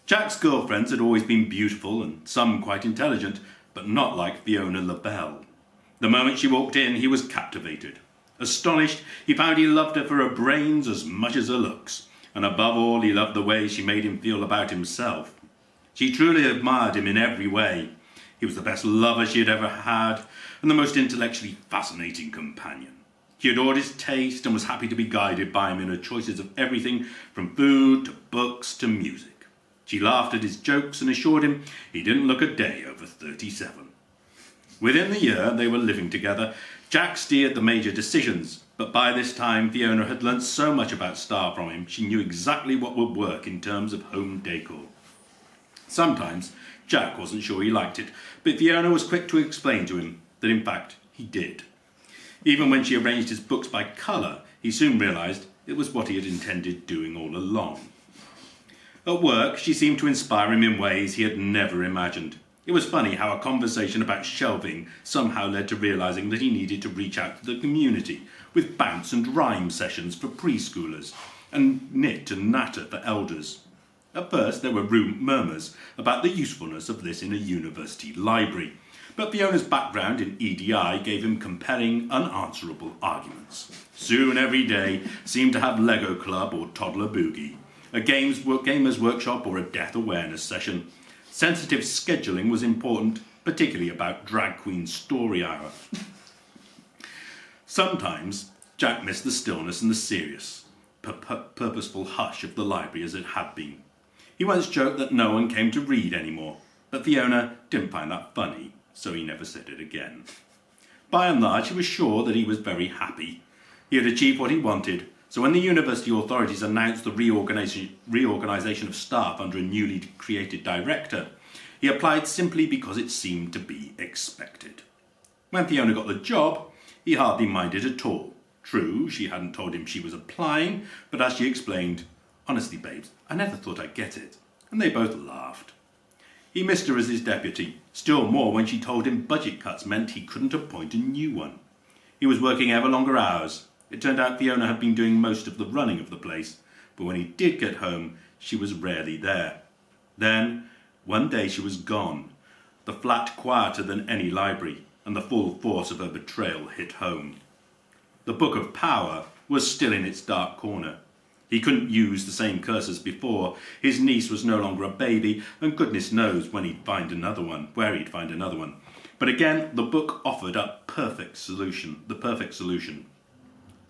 Jack's girlfriends had always been beautiful and some quite intelligent, but not like Fiona LaBelle. The moment she walked in, he was captivated. Astonished, he found he loved her for her brains as much as her looks, and above all, he loved the way she made him feel about himself. She truly admired him in every way. He was the best lover she had ever had, and the most intellectually fascinating companion. She adored his taste and was happy to be guided by him in her choices of everything from food to books to music. She laughed at his jokes and assured him he didn't look a day over 37. Within the year they were living together, Jack steered the major decisions, but by this time Fiona had learnt so much about Star from him she knew exactly what would work in terms of home decor. Sometimes Jack wasn't sure he liked it, but Fiona was quick to explain to him that in fact he did. Even when she arranged his books by colour, he soon realised it was what he had intended doing all along. At work, she seemed to inspire him in ways he had never imagined. It was funny how a conversation about shelving somehow led to realising that he needed to reach out to the community with bounce and rhyme sessions for preschoolers and knit and natter for elders. At first there were murmurs about the usefulness of this in a university library, but Fiona's background in EDI gave him compelling, unanswerable arguments. Soon every day seemed to have Lego Club or Toddler Boogie, a gamer's workshop or a death awareness session. Sensitive scheduling was important, particularly about Drag Queen Story Hour. Sometimes Jack missed the stillness and the serious, purposeful hush of the library as it had been. He once joked that no one came to read anymore, but Fiona didn't find that funny, so he never said it again. By and large, he was sure that he was very happy. He had achieved what he wanted, so when the university authorities announced the reorganisation of staff under a newly created director, he applied simply because it seemed to be expected. When Fiona got the job, he hardly minded at all. True, she hadn't told him she was applying, but as she explained, "Honestly, babes, I never thought I'd get it." And they both laughed. He missed her as his deputy, still more when she told him budget cuts meant he couldn't appoint a new one. He was working ever longer hours. It turned out Fiona had been doing most of the running of the place, but when he did get home, she was rarely there. Then, one day she was gone, the flat quieter than any library, and the full force of her betrayal hit home. The Book of Power was still in its dark corner. He couldn't use the same curse as before. His niece was no longer a baby, and goodness knows where he'd find another one. But again, the book offered the perfect solution.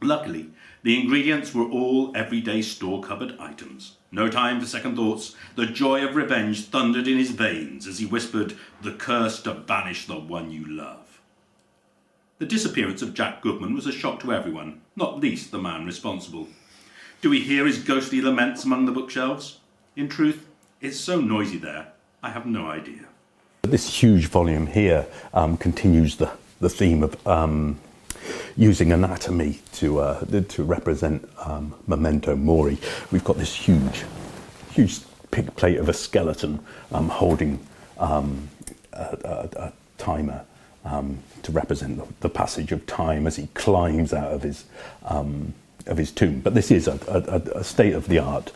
Luckily, the ingredients were all everyday store cupboard items. No time for second thoughts. The joy of revenge thundered in his veins as he whispered, "The curse to banish the one you love." The disappearance of Jack Goodman was a shock to everyone, not least the man responsible. Do we hear his ghostly laments among the bookshelves? In truth, it's so noisy there, I have no idea. This huge volume here continues the theme of using anatomy to represent memento mori. We've got this huge pig plate of a skeleton holding a timer to represent the passage of time as he climbs out of his tomb. But this is a state-of-the-art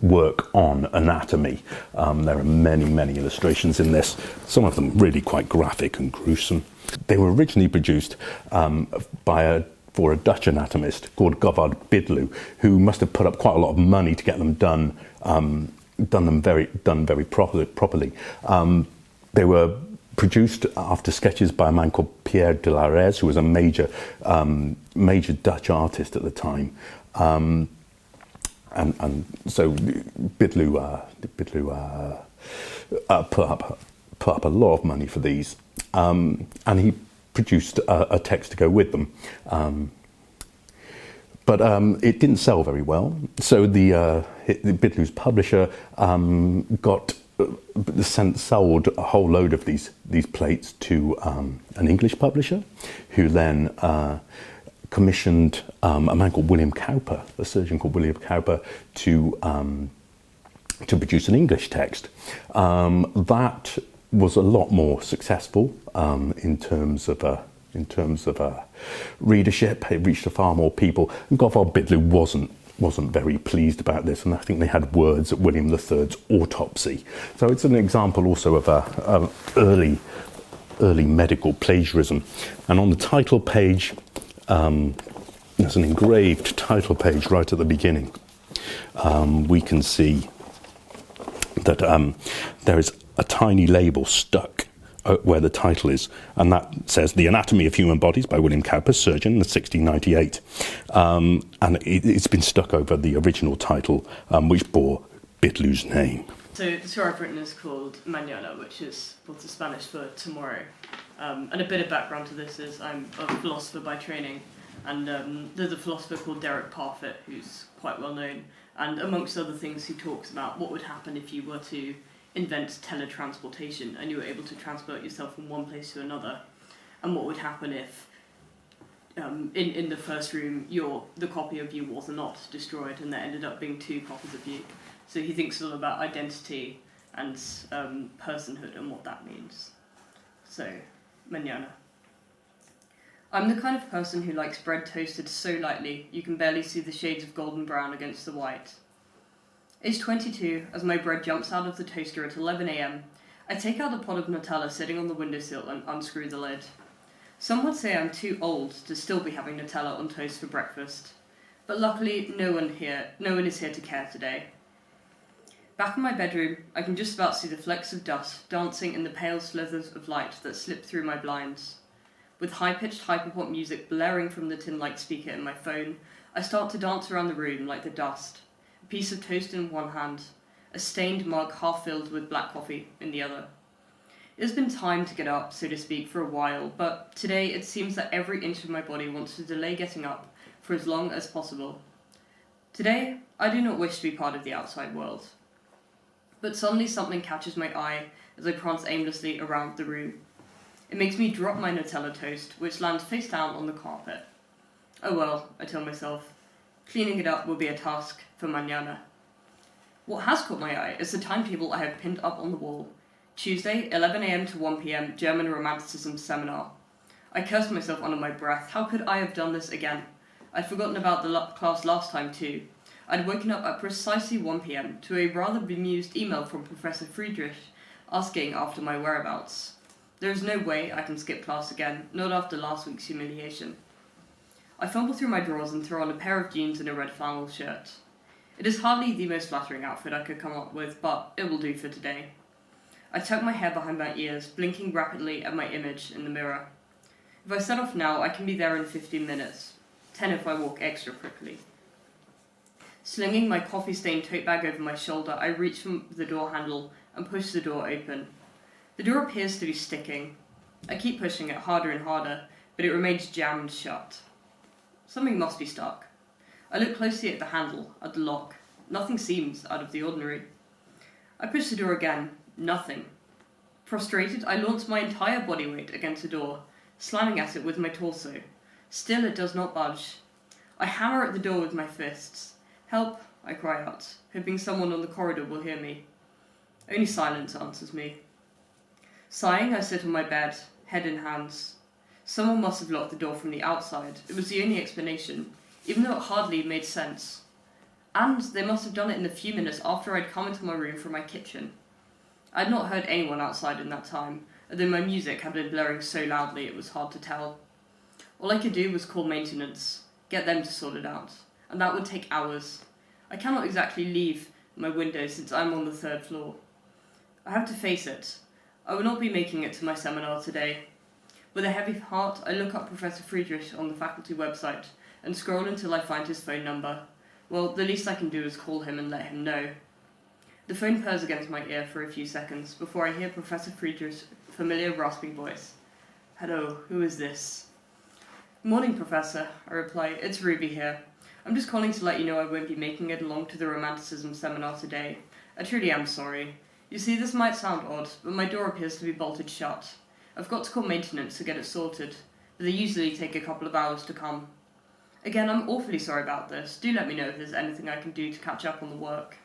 work on anatomy. There are many illustrations in this, some of them really quite graphic and gruesome. They were originally produced for a Dutch anatomist called Govard Bidloo, who must have put up quite a lot of money to get them done very properly. They were produced after sketches by a man called Pierre de la Rez, who was a major Dutch artist at the time. And so Bidloo put up a lot of money for these, and he produced a text to go with them. But it didn't sell very well, so Bidloo's publisher sold a whole load of these plates to an English publisher, who then commissioned a man called William Cowper, a surgeon called William Cowper, to produce an English text. That was a lot more successful in terms of readership. It reached far more people. And Govard Bidloo wasn't very pleased about this, and I think they had words at William III's autopsy. So it's an example also of early medical plagiarism. And on the title page, there's an engraved title page right at the beginning. We can see that there is a tiny label stuck where the title is, and that says The Anatomy of Human Bodies by William Cowper, surgeon, in 1698. And it's been stuck over the original title, which bore Bidloo's name. So the story I've written is called Mañana, which is what's the Spanish for tomorrow. And a bit of background to this is I'm a philosopher by training, and there's a philosopher called Derek Parfit who's quite well known, and amongst other things he talks about what would happen if you were to invent teletransportation and you were able to transport yourself from one place to another, and what would happen if in the first room the copy of you was not destroyed and there ended up being two copies of you. So he thinks a lot about identity and personhood and what that means. So, mañana. I'm the kind of person who likes bread toasted so lightly you can barely see the shades of golden brown against the white. Age 22, as my bread jumps out of the toaster at 11 a.m, I take out a pot of Nutella sitting on the windowsill and unscrew the lid. Some would say I'm too old to still be having Nutella on toast for breakfast, but luckily no one is here to care today. Back in my bedroom, I can just about see the flecks of dust dancing in the pale slithers of light that slip through my blinds. With high-pitched hyperpop music blaring from the tin-like speaker in my phone, I start to dance around the room like the dust. A piece of toast in one hand, a stained mug half filled with black coffee in the other. It has been time to get up, so to speak, for a while, but today it seems that every inch of my body wants to delay getting up for as long as possible. Today, I do not wish to be part of the outside world. But suddenly something catches my eye as I prance aimlessly around the room. It makes me drop my Nutella toast, which lands face down on the carpet. Oh well, I tell myself. Cleaning it up will be a task for mañana. What has caught my eye is the timetable I have pinned up on the wall. Tuesday, 11 a.m. to 1 p.m. German Romanticism Seminar. I cursed myself under my breath. How could I have done this again? I'd forgotten about the class last time too. I'd woken up at precisely 1 p.m. to a rather bemused email from Professor Friedrich asking after my whereabouts. There is no way I can skip class again, not after last week's humiliation. I fumble through my drawers and throw on a pair of jeans and a red flannel shirt. It is hardly the most flattering outfit I could come up with, but it will do for today. I tuck my hair behind my ears, blinking rapidly at my image in the mirror. If I set off now, I can be there in 15 minutes. 10 if I walk extra quickly. Slinging my coffee-stained tote bag over my shoulder, I reach for the door handle and push the door open. The door appears to be sticking. I keep pushing it harder and harder, but it remains jammed shut. Something must be stuck. I look closely at the handle, at the lock. Nothing seems out of the ordinary. I push the door again. Nothing. Frustrated, I launch my entire body weight against the door, slamming at it with my torso. Still it does not budge. I hammer at the door with my fists. Help, I cry out, hoping someone on the corridor will hear me. Only silence answers me. Sighing, I sit on my bed, head in hands. Someone must have locked the door from the outside. It was the only explanation, even though it hardly made sense. And they must have done it in the few minutes after I'd come into my room from my kitchen. I had not heard anyone outside in that time, although my music had been blaring so loudly it was hard to tell. All I could do was call maintenance, get them to sort it out, and that would take hours. I cannot exactly leave my window since I'm on the 3rd floor. I have to face it. I will not be making it to my seminar today. With a heavy heart, I look up Professor Friedrich on the faculty website and scroll until I find his phone number. Well, the least I can do is call him and let him know. The phone purrs against my ear for a few seconds before I hear Professor Friedrich's familiar rasping voice. Hello, who is this? Morning, Professor, I reply. It's Ruby here. I'm just calling to let you know I won't be making it along to the Romanticism seminar today. I truly am sorry. You see, this might sound odd, but my door appears to be bolted shut. I've got to call maintenance to get it sorted, but they usually take a couple of hours to come. Again, I'm awfully sorry about this. Do let me know if there's anything I can do to catch up on the work.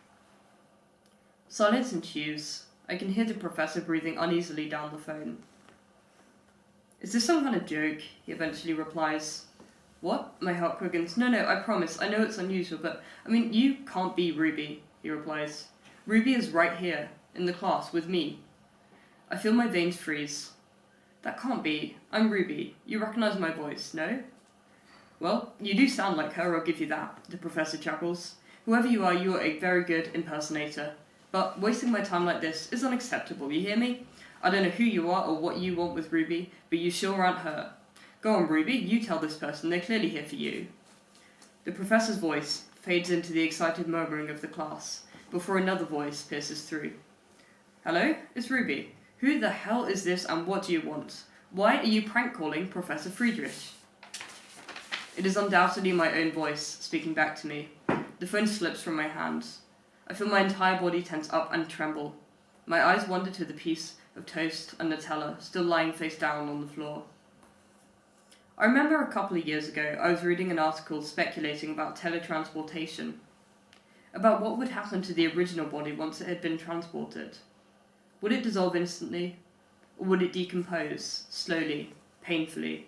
Silence ensues. I can hear the professor breathing uneasily down the phone. Is this some kind of joke? He eventually replies. What? My heart quickens. No, I promise. I know it's unusual, but, you can't be Ruby, he replies. Ruby is right here, in the class, with me. I feel my veins freeze. That can't be. I'm Ruby. You recognize my voice, no? Well, you do sound like her, I'll give you that, the professor chuckles. Whoever you are a very good impersonator. But wasting my time like this is unacceptable, you hear me? I don't know who you are or what you want with Ruby, but you sure aren't her. Go on, Ruby, you tell this person, they're clearly here for you. The professor's voice fades into the excited murmuring of the class, before another voice pierces through. Hello, it's Ruby. Who the hell is this and what do you want? Why are you prank calling Professor Friedrich? It is undoubtedly my own voice speaking back to me. The phone slips from my hands. I feel my entire body tense up and tremble. My eyes wander to the piece of toast and Nutella still lying face down on the floor. I remember a couple of years ago I was reading an article speculating about teletransportation, about what would happen to the original body once it had been transported. Would it dissolve instantly, or would it decompose, slowly, painfully?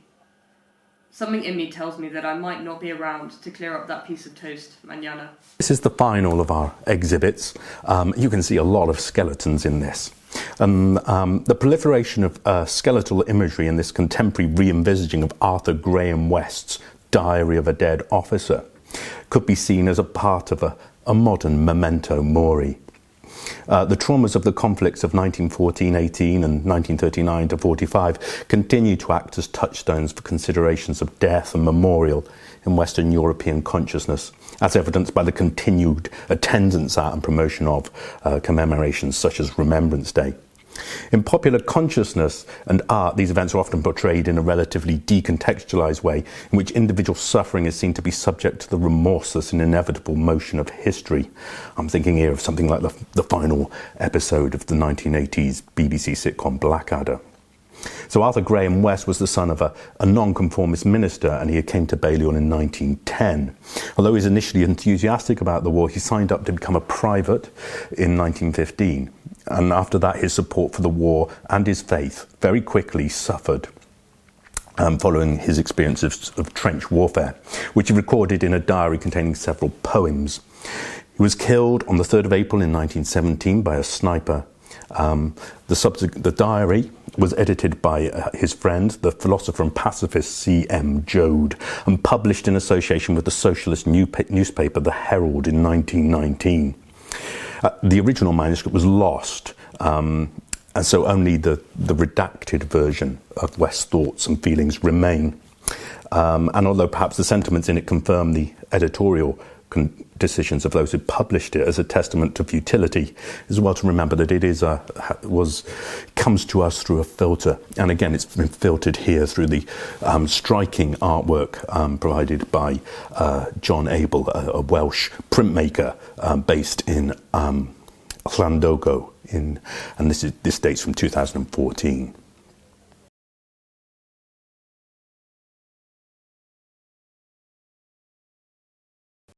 Something in me tells me that I might not be around to clear up that piece of toast mañana. This is the final of our exhibits. You can see a lot of skeletons in this. The proliferation of skeletal imagery in this contemporary re-envisaging of Arthur Graham West's Diary of a Dead Officer could be seen as a part of a modern memento mori. The traumas of the conflicts of 1914-18 and 1939-45 continue to act as touchstones for considerations of death and memorial in Western European consciousness, as evidenced by the continued attendance at and promotion of commemorations such as Remembrance Day. In popular consciousness and art, these events are often portrayed in a relatively decontextualized way, in which individual suffering is seen to be subject to the remorseless and inevitable motion of history. I'm thinking here of something like the final episode of the 1980s BBC sitcom Blackadder. So Arthur Graham West was the son of a nonconformist minister, and he came to Balliol in 1910. Although he was initially enthusiastic about the war, he signed up to become a private in 1915. And after that, his support for the war and his faith very quickly suffered, following his experiences of trench warfare, which he recorded in a diary containing several poems. He was killed on the 3rd of April in 1917 by a sniper. The diary was edited by his friend, the philosopher and pacifist C.M. Joad, and published in association with the socialist newspaper The Herald in 1919. The original manuscript was lost, and so only the redacted version of West's thoughts and feelings remain. And although perhaps the sentiments in it confirm the editorial decisions of those who published it as a testament to futility, is well to remember that it comes to us through a filter, and again it's been filtered here through the striking artwork provided by John Abel, a Welsh printmaker based in Llandogo, and this dates from 2014.